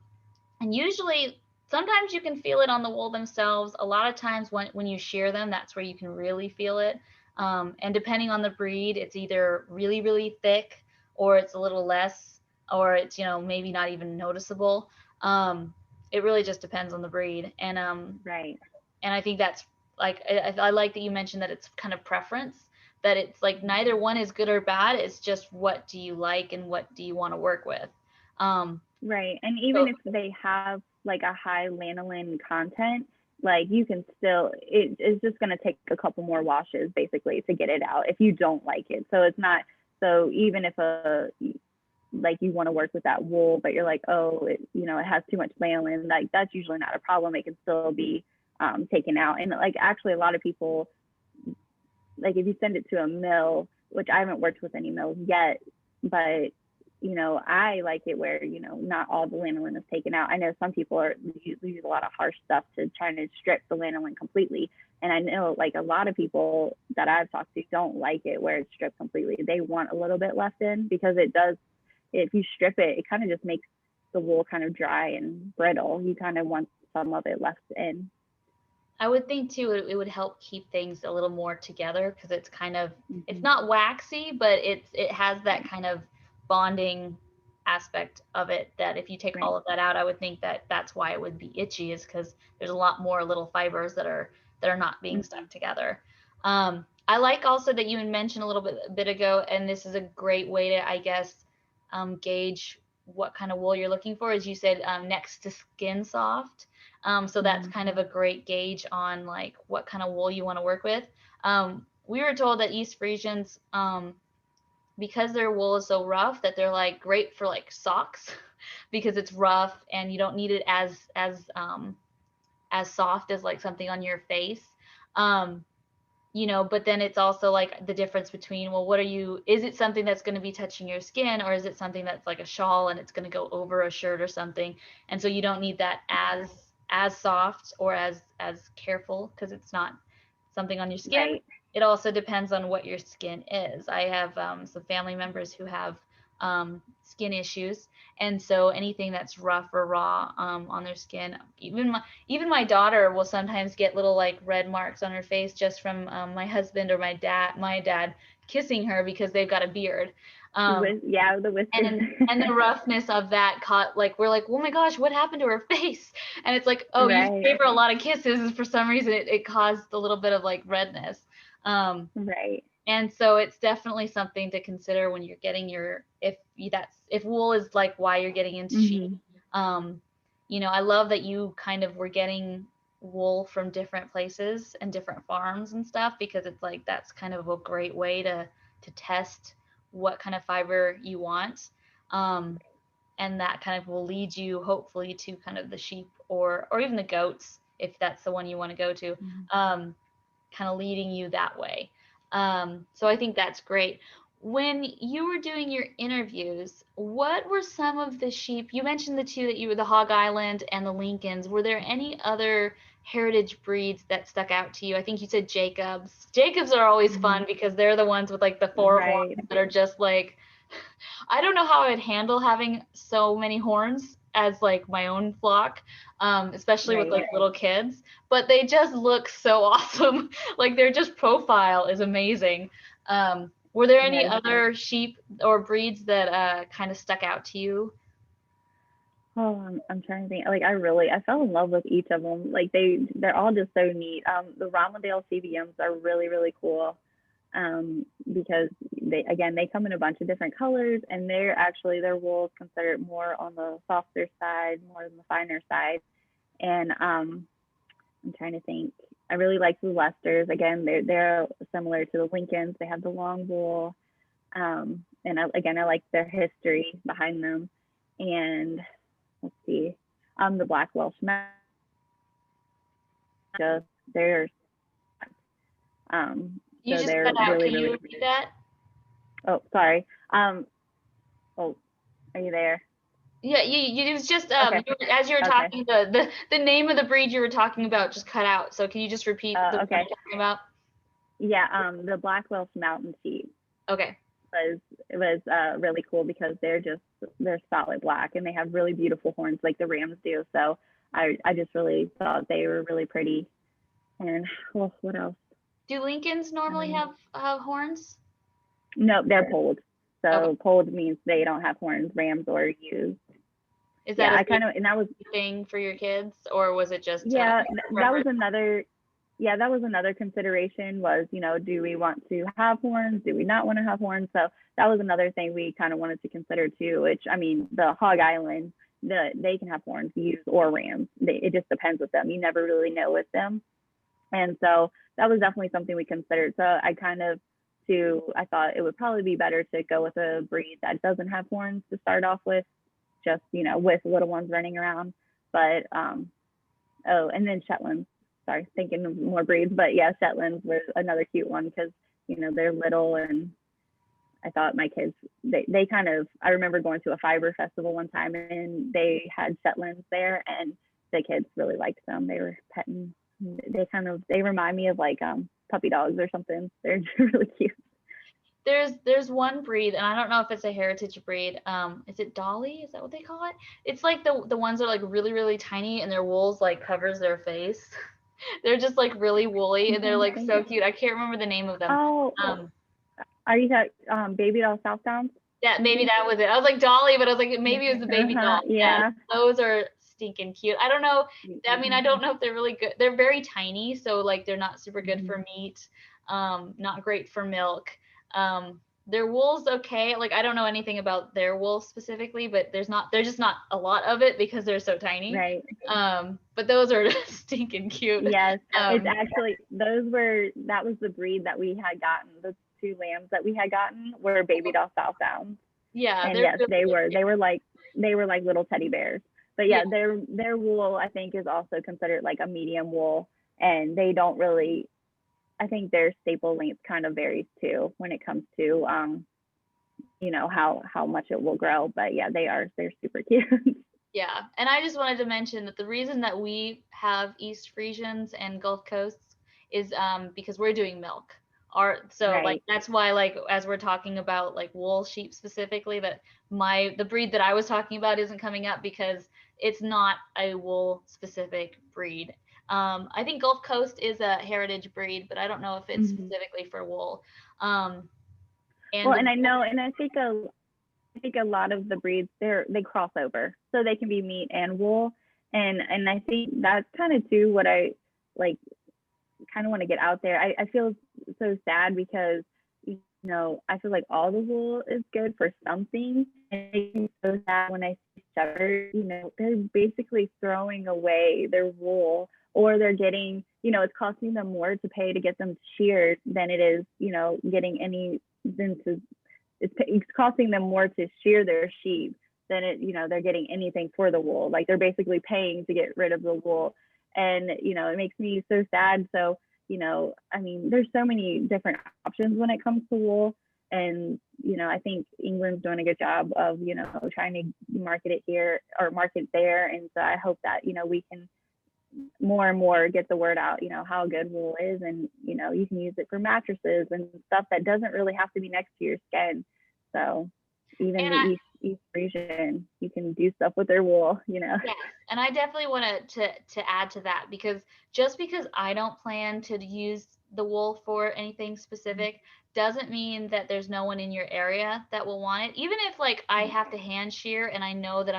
usually, sometimes you can feel it on the wool themselves. A lot of times when you shear them, that's where you can really feel it. And depending on the breed, it's either really, really thick, or it's a little less, or it's, maybe not even noticeable. It really just depends on the breed. And right. And I think that's like, I like that you mentioned that it's kind of preference, that it's like neither one is good or bad. It's just what do you like and what do you want to work with. Right. And even So if they have like a high lanolin content, like you can still, it's just going to take a couple more washes basically to get it out if you don't like it. So it's not, so even if like you want to work with that wool, but you're like, oh, it has too much lanolin, like that's usually not a problem. It can still be taken out. And like actually a lot of people, like if you send it to a mill, which I haven't worked with any mills yet, but I like it where, not all the lanolin is taken out. I know some people use a lot of harsh stuff to try to strip the lanolin completely. And I know like a lot of people that I've talked to don't like it where it's stripped completely. They want a little bit left in because it does, if you strip it, it kind of just makes the wool kind of dry and brittle. You kind of want some of it left in. I would think too, it would help keep things a little more together because it's kind of, it's Mm-hmm. not waxy, but it has that kind of bonding aspect of it that if you take Right. all of that out, I would think that that's why it would be itchy, is because there's a lot more little fibers that are not being Mm-hmm. stuck together. I like also that you mentioned a little bit ago, and this is a great way to, I guess, gauge what kind of wool you're looking for. As you said, next to skin soft. So that's Mm-hmm. kind of a great gauge on like what kind of wool you want to work with. We were told that East Frisians, because their wool is so rough, that they're like great for like socks because it's rough and you don't need it as soft as like something on your face. Um, but then it's also like the difference between, well, is it something that's going to be touching your skin, or is it something that's like a shawl and it's going to go over a shirt or something? And so you don't need that as soft or as careful because it's not something on your skin. Right. It also depends on what your skin is. I have some family members who have skin issues, and so anything that's rough or raw on their skin, even my daughter will sometimes get little like red marks on her face just from my husband or my dad kissing her because they've got a beard. Yeah, the whiskers. And the roughness of that caught, like, we're like, oh my gosh, what happened to her face? And it's like, oh, you Right. gave her a lot of kisses, and for some reason it caused a little bit of like redness. Right. And so it's definitely something to consider when you're getting if wool is like why you're getting into sheep. Mm-hmm. I love that you kind of were getting wool from different places and different farms and stuff, because it's like that's kind of a great way to test what kind of fiber you want. And that kind of will lead you hopefully to kind of the sheep or even the goats, if that's the one you want to go to, kind of leading you that way. So I think that's great. When you were doing your interviews, what were some of the sheep? You mentioned the two that you were, the Hog Island and the Lincolns. Were there any other heritage breeds that stuck out to you? I think you said Jacobs. Jacobs are always Mm-hmm. fun because they're the ones with like the four horns Right. that are just like, I don't know how I'd handle having so many horns as like my own flock, especially with Right. like little kids, but they just look so awesome. Like their just profile is amazing. Were there any Yes. other sheep or breeds that kind of stuck out to you? Oh, I'm trying to think. Like I fell in love with each of them. Like they're all just so neat. The Romandale CBMs are really, really cool. Because they come in a bunch of different colors, and their wool is considered more on the softer side, more on the finer side. And I'm trying to think. I really like the Lesters. Again, they're similar to the Lincolns. They have the long wool. And I like their history behind them. And let's see, the Black Welsh Mastiff. They're You so just they're cut out. really, Can you really. repeat that? Oh, sorry. Oh, are you there? Yeah, it was just Okay. as you were Okay. talking, the name of the breed you were talking about just cut out. So can you just repeat the one Okay. you're talking about? Yeah. The Black Welsh Mountain Sheep Okay. was really cool because they're solid black, and they have really beautiful horns like the rams do. So I just really thought they were really pretty. And what else? Do Lincolns normally Um, have horns? no, they're polled. Okay. So polled means they don't have horns. Rams or ewes. Is that Yeah, a I big kind of, and that was, thing for your kids, or was it just yeah, that was preference? another. yeah, that was another consideration was, do we want to have horns? Do we not want to have horns? So that was another thing we kind of wanted to consider too, which, I mean, the Hog Island, they can have horns, ewes or rams. It just depends with them. You never really know with them. And so that was definitely something we considered. So I thought it would probably be better to go with a breed that doesn't have horns to start off with, just, with little ones running around. But, and then Shetlands. Sorry, thinking of more breeds, but yeah, Shetlands was another cute one because, they're little, and I thought my kids, they kind of, I remember going to a fiber festival one time and they had Shetlands there and the kids really liked them. They were petting. They remind me of like puppy dogs or something. They're really cute. There's one breed, and I don't know if it's a heritage breed. Is it Dolly? Is that what they call it? It's like the ones that are like really, really tiny and their wool's like covers their face. They're just like really woolly and they're like so cute. I can't remember the name of them. Oh, are you talking Baby Doll South Downs? Yeah, maybe that was it. I was like Dolly, but I was like maybe it was the Baby Doll. Yeah. Those are stinking cute. I don't know. I mean, I don't know if they're really good. They're very tiny, so like they're not super good for meat. Not great for milk. Their wool's okay. Like I don't know anything about their wool specifically, but there's just not a lot of it because they're so tiny. Right. But those are stinking cute. Yes. It's actually that was the breed that we had gotten. The 2 lambs that we had gotten were Baby Doll South Downs. Yeah. And yes, really they were like little teddy bears. But yeah, their wool I think is also considered like a medium wool, and they don't really, I think their staple length kind of varies too when it comes to how much it will grow. But yeah, they're super cute. Yeah, and I just wanted to mention that the reason that we have East Frisians and Gulf Coasts is because we're doing milk. Right. Like that's why, like, as we're talking about like wool sheep specifically, that the breed that I was talking about isn't coming up because it's not a wool specific breed. I think Gulf Coast is a heritage breed, but I don't know if it's specifically for wool. And I know, and I think a lot of the breeds they cross over, so they can be meat and wool, and I think that's kind of too what I like kind of want to get out there. I feel so sad because I feel like all the wool is good for something, and it makes me so sad when I see shepherds, they're basically throwing away their wool, or they're getting, it's costing them more to pay to get them sheared than it is, getting any it's costing them more to shear their sheep than they're getting anything for the wool. Like they're basically paying to get rid of the wool. And, it makes me so sad. So, I mean, there's so many different options when it comes to wool. And, I think England's doing a good job of, trying to market it here or market there. And so I hope that, we can more and more get the word out, how good wool is, and you can use it for mattresses and stuff that doesn't really have to be next to your skin. So even the East Frisian, you can do stuff with their wool, Yes, and I definitely want to add to that, because just because I don't plan to use the wool for anything specific doesn't mean that there's no one in your area that will want it. Even if like I have to hand shear and I know that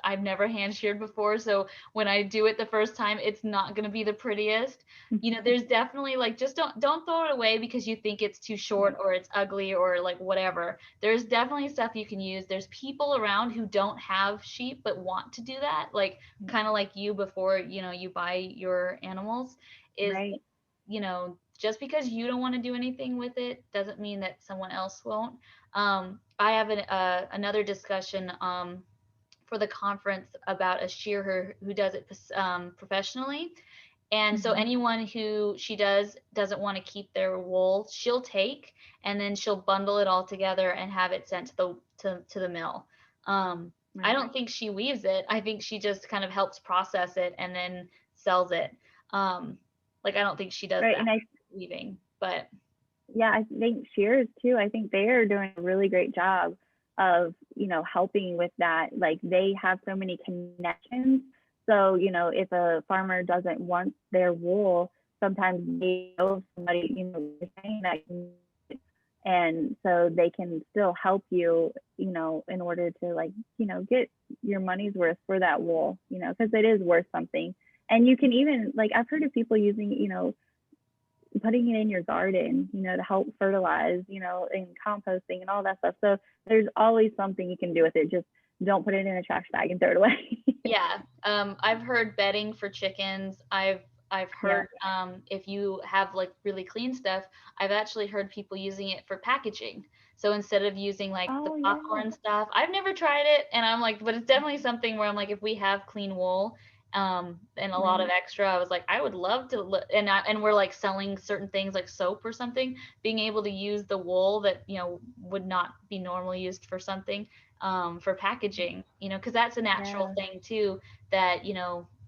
I've never hand sheared before, so when I do it the first time, it's not going to be the prettiest. There's definitely like, just don't throw it away because you think it's too short or it's ugly or like whatever. There's definitely stuff you can use. There's people around who don't have sheep but want to do that, like kind of like you before you buy your animals. Is right. Just because you don't want to do anything with it doesn't mean that someone else won't. I have another discussion for the conference about a shearer who does it professionally. And so anyone who she doesn't want to keep their wool, she'll take, and then she'll bundle it all together and have it sent to the mill. I don't think she weaves it. I think she just kind of helps process it and then sells it. Like I don't think she does that weaving, but yeah, I think shearers too. I think they are doing a really great job of helping with that. Like they have so many connections. So if a farmer doesn't want their wool, sometimes they know somebody saying that, and so they can still help you in order to get your money's worth for that wool, because it is worth something. And you can even, like, I've heard of people using putting it in your garden, to help fertilize, and composting and all that stuff. So there's always something you can do with it. Just don't put it in a trash bag and throw it away. Yeah. I've heard bedding for chickens. I've Yeah. heard if you have like really clean stuff, I've actually heard people using it for packaging. So instead of using like the Oh, yeah. popcorn stuff, I've never tried it, and I'm like, but it's definitely something where I'm like, if we have clean wool, and a lot of Right. extra, I was like, I would love to, and we're like selling certain things like soap or something, being able to use the wool that would not be normally used for something, for packaging, because that's a natural Yeah. thing too that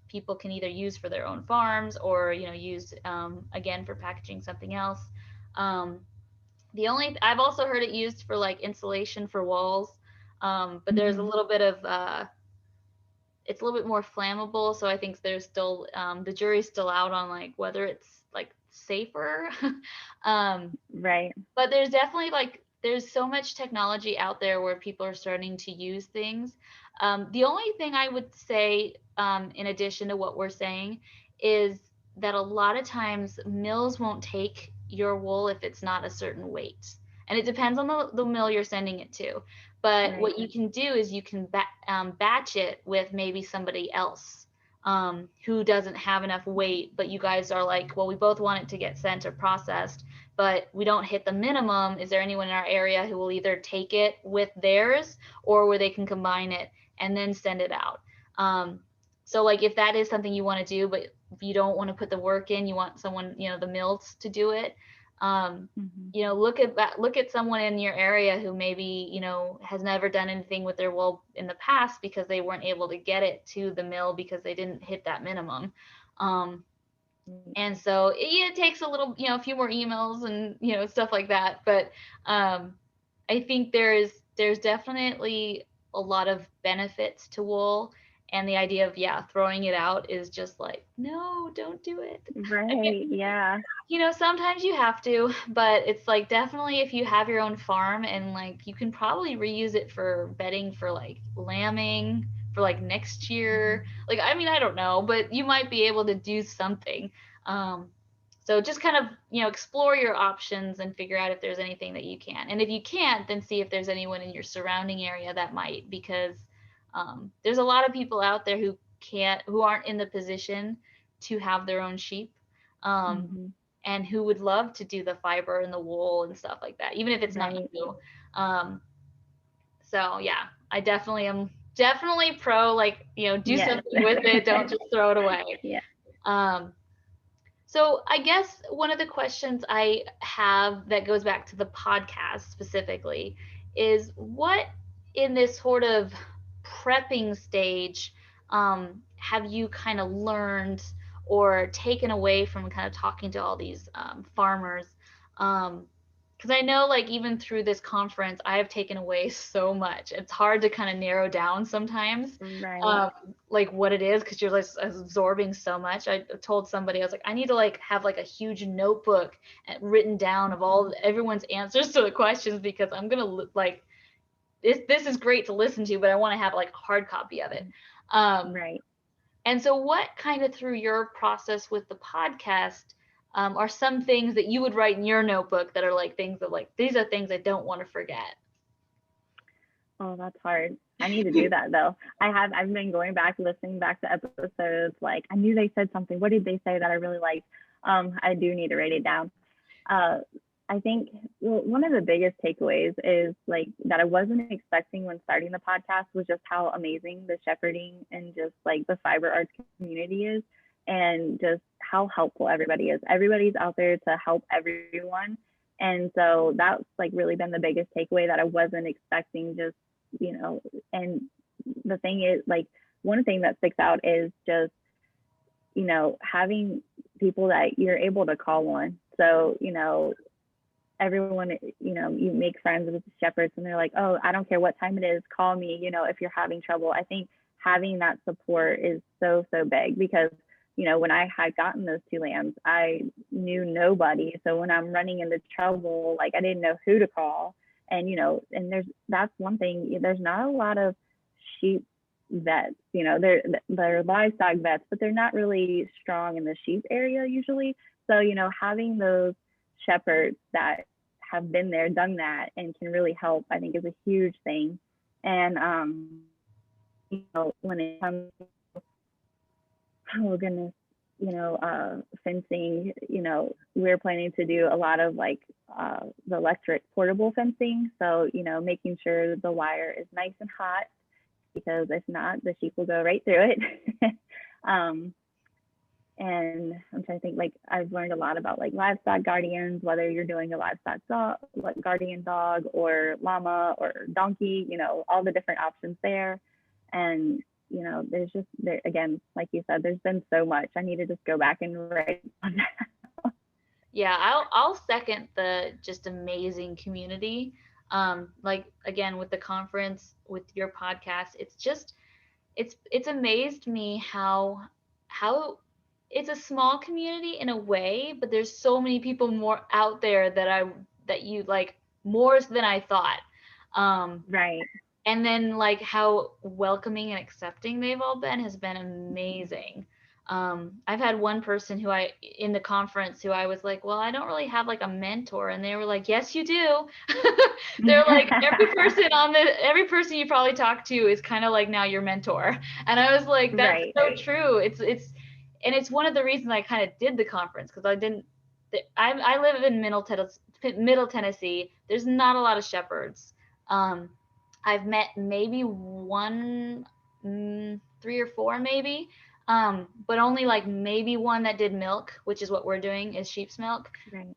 people can either use for their own farms or use again for packaging something else. Um, I've also heard it used for like insulation for walls, but there's a Hmm. little bit of it's a little bit more flammable, so I think there's still the jury's still out on like whether it's like safer. um, Right. but there's definitely like there's so much technology out there where people are starting to use things. The only thing I would say, in addition to what we're saying, is that a lot of times mills won't take your wool if it's not a certain weight, and it depends on the mill you're sending it to. But Right. what you can do is you can batch it with maybe somebody else, who doesn't have enough weight, but you guys are like, well, we both want it to get sent or processed, but we don't hit the minimum. Is there anyone in our area who will either take it with theirs or where they can combine it and then send it out? Um, so like if that is something you want to do, but you don't want to put the work in, you want someone, the mills to do it. Hmm. Look at someone in your area who maybe, has never done anything with their wool in the past because they weren't able to get it to the mill because they didn't hit that minimum. Um, and so it takes a little, a few more emails and stuff like that. But I think there's definitely a lot of benefits to wool, and the idea of throwing it out is just like, no, don't do it. I Right. mean, Yeah. sometimes you have to, but it's like definitely if you have your own farm and like you can probably reuse it for bedding for like lambing for like next year. Like, I mean, I don't know, but you might be able to do something. Um, so just kind of, explore your options and figure out if there's anything that you can. And if you can't, then see if there's anyone in your surrounding area that might, because there's a lot of people out there who aren't in the position to have their own sheep. Um, Hmm. and who would love to do the fiber and the wool and stuff like that, even if it's not Right. you. Um, so yeah, I definitely pro, like, do Yes. something with it. Don't just throw it away. Yeah. Um, so I guess one of the questions I have that goes back to the podcast specifically is what in this sort of prepping stage have you kind of learned or taken away from kind of talking to all these farmers? Because I know like even through this conference, I have taken away so much. It's hard to kind of narrow down sometimes, Right. um, like what it is, because you're like absorbing so much. I told somebody, I was like, I need to like have like a huge notebook written down of all everyone's answers to the questions, because I'm gonna like this is great to listen to, but I want to have like a hard copy of it. Um, Right. and so, what kind of through your process with the podcast are some things that you would write in your notebook that are like things that like these are things I don't want to forget? Oh, that's hard. I need to do that though. I've been going back, listening back to episodes. Like, I knew they said something. What did they say that I really liked? I do need to write it down. Uh, I think one of the biggest takeaways is like that I wasn't expecting when starting the podcast was just how amazing the shepherding and just like the fiber arts community is, and just how helpful everybody is. Everybody's out there to help everyone. And so that's like really been the biggest takeaway that I wasn't expecting, just, and the thing is, like, one thing that sticks out is just, having people that you're able to call on. So, everyone, you make friends with shepherds and they're like, oh, I don't care what time it is, call me, if you're having trouble. I think having that support is so, so big, because, when I had gotten those two lambs, I knew nobody. So when I'm running into trouble, like I didn't know who to call. And, and that's one thing, there's not a lot of sheep vets, they're livestock vets, but they're not really strong in the sheep area usually. So, having those shepherds that have been there, done that, and can really help, I think is a huge thing. And, when it comes to, oh goodness, fencing, we're planning to do a lot of like the electric portable fencing. So, making sure the wire is nice and hot, because if not, the sheep will go right through it. And I'm trying to think, like, I've learned a lot about like livestock guardians, whether you're doing a livestock dog, like guardian dog or llama or donkey, all the different options there. And, there's just, there again, like you said, there's been so much. I need to just go back and write on that. Yeah, I'll second the just amazing community. Like again with the conference, with your podcast, it's amazed me how it's a small community in a way, but there's so many people more out there that you like more than I thought. Right. And then like how welcoming and accepting they've all been has been amazing. I've had one person in the conference who I was like, well, I don't really have like a mentor. And they were like, yes, you do. They're like, every person you probably talk to is kind of like now your mentor. And I was like, that's right. so true. And it's one of the reasons I kind of did the conference, because I live in Middle Tennessee. There's not a lot of shepherds. I've met maybe one, 3 or 4 maybe, but only like maybe one that did milk, which is what we're doing, is sheep's milk. Right.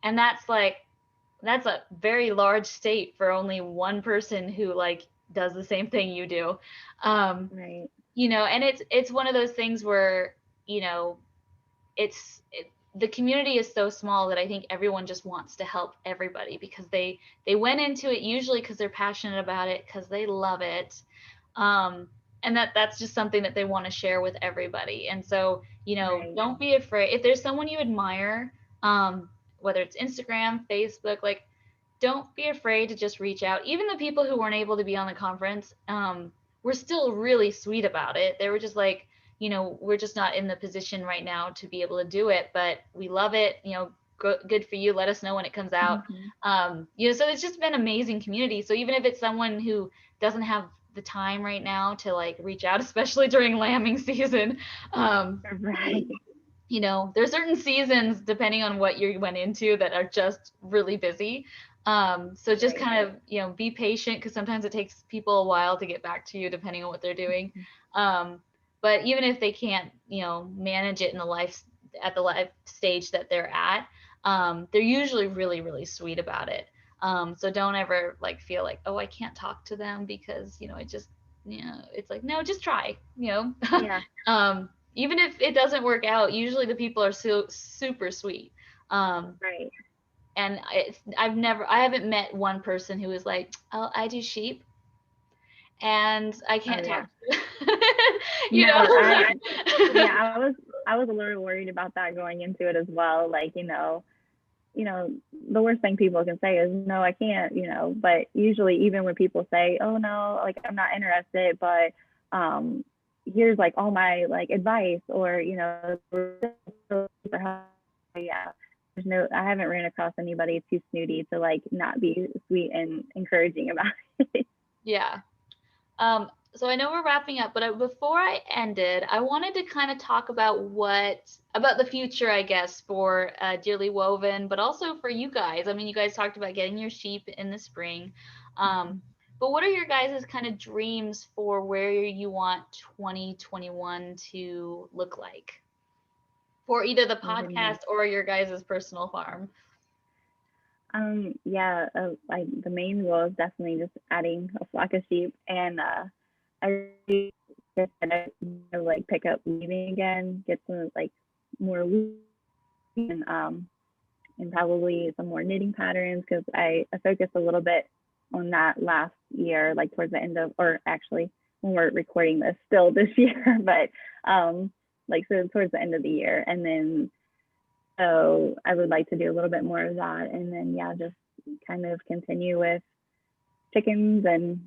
And that's a very large state for only one person who like does the same thing you do. Right. And it's one of those things where, the community is so small that I think everyone just wants to help everybody, because they went into it usually because they're passionate about it, because they love it. And that's just something that they want to share with everybody. And so, Right. don't be afraid. If there's someone you admire, whether it's Instagram, Facebook, like, don't be afraid to just reach out. Even the people who weren't able to be on the conference, were still really sweet about it. They were just like, we're just not in the position right now to be able to do it, but we love it. Good for you. Let us know when it comes out. Mm-hmm. So it's just been amazing community. So even if it's someone who doesn't have the time right now to like reach out, especially during lambing season, right. there's certain seasons depending on what you went into that are just really busy. So just kind of, be patient, because sometimes it takes people a while to get back to you depending on what they're doing. But even if they can't, manage it at the life stage that they're at, they're usually really, really sweet about it. So don't ever like feel like, oh, I can't talk to them because, it just, it's like, no, just try, Yeah. Even if it doesn't work out, usually the people are so super sweet. Right. And I haven't met one person who was like, oh, I do sheep and I can't talk to you. I was a little worried about that going into it as well. Like, the worst thing people can say is, no, I can't, but usually even when people say, oh no, like I'm not interested, but here's like all my like advice, or, yeah, I haven't ran across anybody too snooty to like not be sweet and encouraging about it. Yeah. So I know we're wrapping up, but before I ended, I wanted to kind of talk about the future, I guess, for Dearly Woven, but also for you guys. I mean, you guys talked about getting your sheep in the spring. But what are your guys' kind of dreams for where you want 2021 to look like for either the podcast or your guys' personal farm? Like the main goal is definitely just adding a flock of sheep, and I really just gonna like pick up weaving again, get some like more weaving, and probably some more knitting patterns, because I focused a little bit on that last year, like towards the end of, or actually when we're recording this still this year, but so towards the end of the year. And then so I would like to do a little bit more of that, and then just kind of continue with chickens and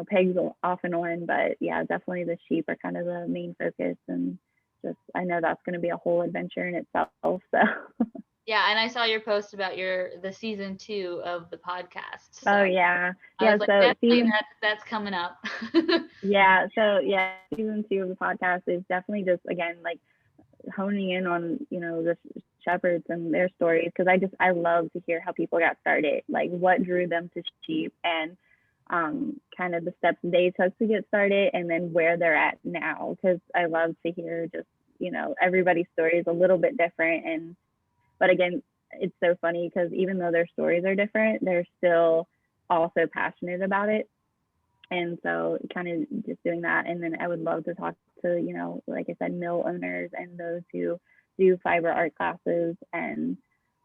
pigs off and on. But definitely the sheep are kind of the main focus, and just, I know that's going to be a whole adventure in itself. So Yeah, and I saw your post about the season 2 of the podcast. So oh yeah, I yeah. was like, So definitely that's coming up. yeah, so yeah, season 2 of the podcast is definitely just, again, like honing in on, the shepherds and their stories, because I love to hear how people got started, like what drew them to sheep, and kind of the steps they took to get started, and then where they're at now, because I love to hear just, everybody's story is a little bit different. And but again, it's so funny because even though their stories are different, they're still also passionate about it. And so kind of just doing that. And then I would love to talk to, like I said, mill owners and those who do fiber art classes and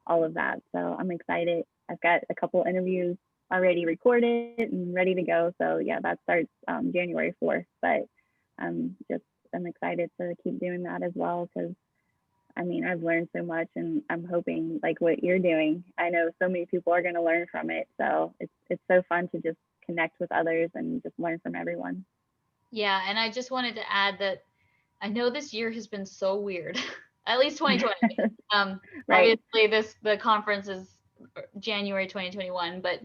all of that. So I'm excited. I've got a couple interviews already recorded and ready to go. So yeah, that starts January 4th. But I'm excited to keep doing that as well, because I mean, I've learned so much, and I'm hoping, like what you're doing, I know so many people are going to learn from it. So it's so fun to just connect with others and just learn from everyone. Yeah, and I just wanted to add that I know this year has been so weird. At least 2020. Right. Obviously the conference is January 2021, but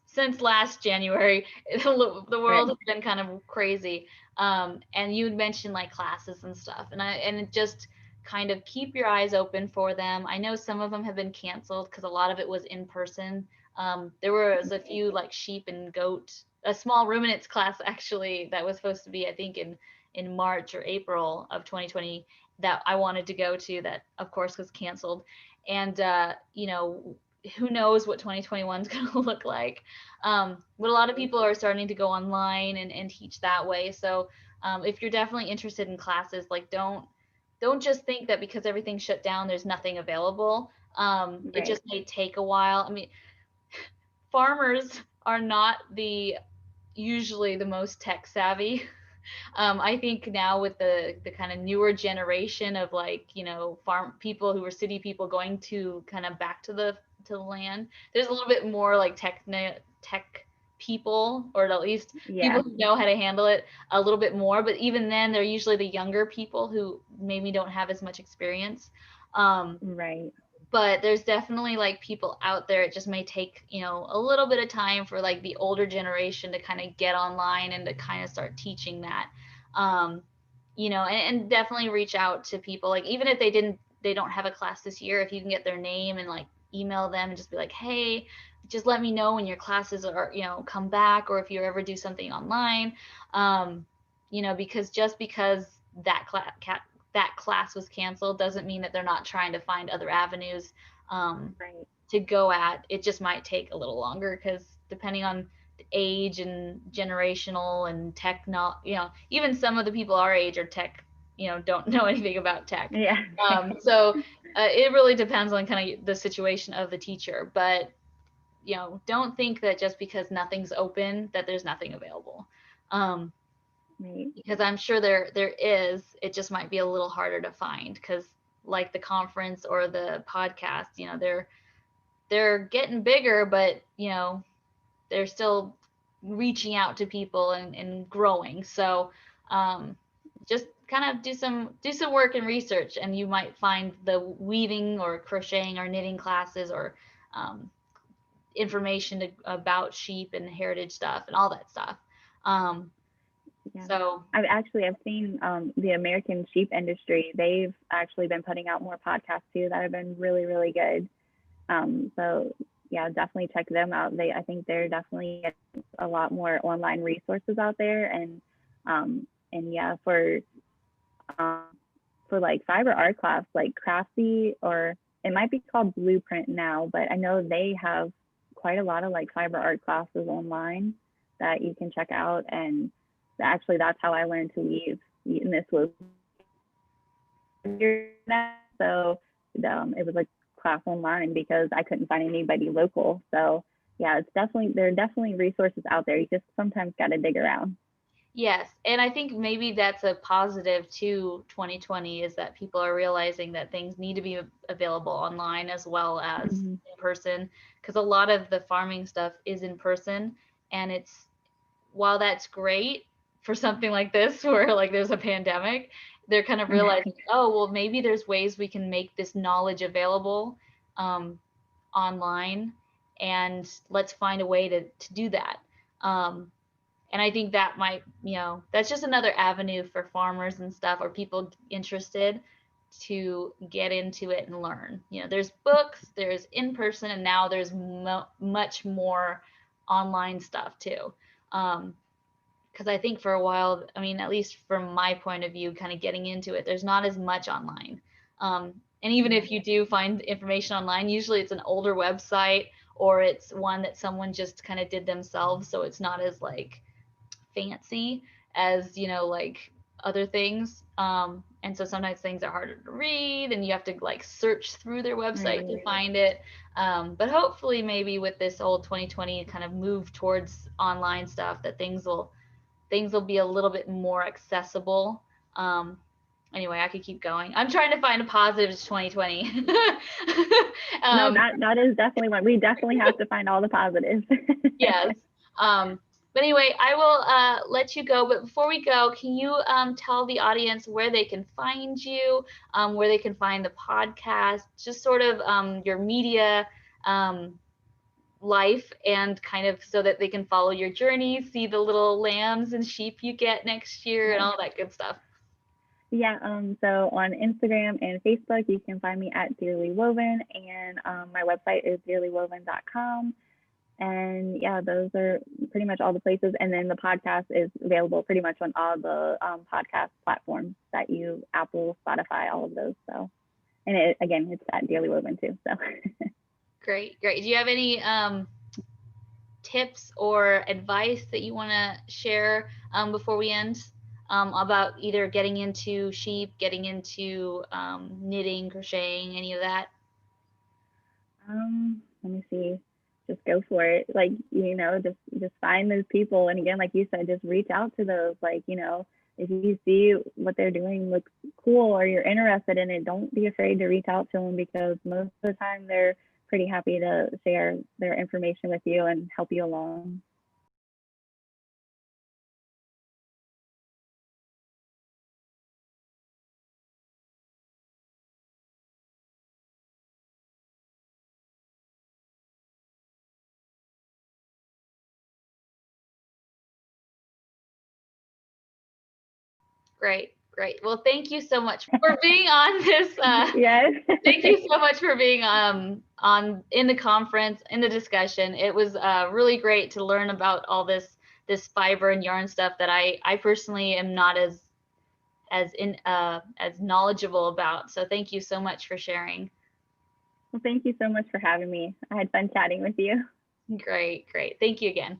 since last January, the world has been kind of crazy. And you had mentioned like classes and stuff, and it just kind of keep your eyes open for them. I know some of them have been canceled because a lot of it was in person. There was a few like sheep and goat, a small ruminants class actually that was supposed to be, I think, in March or April of 2020 that I wanted to go to, that of course was canceled. And who knows what 2021 is going to look like. But a lot of people are starting to go online and teach that way. So if you're definitely interested in classes, like don't just think that because everything's shut down, there's nothing available. It just may take a while. I mean, farmers are not usually the most tech savvy. I think now with the kind of newer generation of like, farm people who are city people going to kind of back to the land, there's a little bit more like tech people, or at least people who know how to handle it a little bit more. But even then, they're usually the younger people who maybe don't have as much experience. But there's definitely like people out there. It just may take, a little bit of time for like the older generation to kind of get online and to kind of start teaching that. And definitely reach out to people. Like even if they don't have a class this year, if you can get their name and like email them and just be like, hey, just let me know when your classes are, come back, or if you ever do something online. Because just because that class was canceled doesn't mean that they're not trying to find other avenues to go at. It just might take a little longer because depending on the age and generational and even some of the people our age are tech, don't know anything about tech. So it really depends on kind of the situation of the teacher. But don't think that just because nothing's open that there's nothing available. Because I'm sure there is. It just might be a little harder to find, because like the conference or the podcast, they're getting bigger, but they're still reaching out to people and growing. So just kind of do some work and research, and you might find the weaving or crocheting or knitting classes, or information about sheep and heritage stuff and all that stuff. So I've seen the American sheep industry. They've actually been putting out more podcasts too that have been really, really good. So yeah, definitely check them out. I think they're definitely a lot more online resources out there. And yeah, for like fiber art class, like Crafty, or it might be called Blueprint now, but I know they have quite a lot of like fiber art classes online that you can check out. And actually that's how I learned to weave, and this was so it was like class online because I couldn't find anybody local. So yeah, there are definitely resources out there. You just sometimes got to dig around. Yes, and I think maybe that's a positive to 2020, is that people are realizing that things need to be available online as well as in person, because a lot of the farming stuff is in person, and while that's great, for something like this where like there's a pandemic. They're kind of realizing, oh, well, maybe there's ways we can make this knowledge available online, and let's find a way to do that. And I think that might, that's just another avenue for farmers and stuff, or people interested to get into it and learn. There's books, there's in person, and now there's much more online stuff too. Because I think for a while, I mean, at least from my point of view, kind of getting into it, there's not as much online. And even if you do find information online, usually it's an older website, or it's one that someone just kind of did themselves, so it's not as like fancy as like other things. And so sometimes things are harder to read, and you have to like search through their website to find it. But hopefully maybe with this whole 2020 kind of move towards online stuff, that things will be a little bit more accessible. Anyway, I could keep going. I'm trying to find a positive to 2020. No, that is definitely one. We definitely have to find all the positives. Yes. But anyway, I will let you go. But before we go, can you tell the audience where they can find you, where they can find the podcast, just sort of your media life, and kind of so that they can follow your journey, see the little lambs and sheep you get next year, and all that good stuff. Yeah, so on Instagram and Facebook, you can find me at Dearly Woven, and my website is dearlywoven.com. And yeah, those are pretty much all the places. And then the podcast is available pretty much on all the podcast platforms that you, Apple, Spotify, all of those. So, and again, it's at Dearly Woven too. So. Great. Do you have any tips or advice that you want to share before we end? About either getting into sheep, getting into knitting, crocheting, any of that? Let me see. Just go for it. Like, just find those people. And again, like you said, just reach out to those. Like, if you see what they're doing looks cool, or you're interested in it, don't be afraid to reach out to them, because most of the time they're pretty happy to share their information with you and help you along. Great. Well, thank you so much for being on this. Yes. Thank you so much for being on in the conference, in the discussion. It was really great to learn about all this fiber and yarn stuff that I personally am not as knowledgeable about. So thank you so much for sharing. Well, thank you so much for having me. I had fun chatting with you. Great. Thank you again.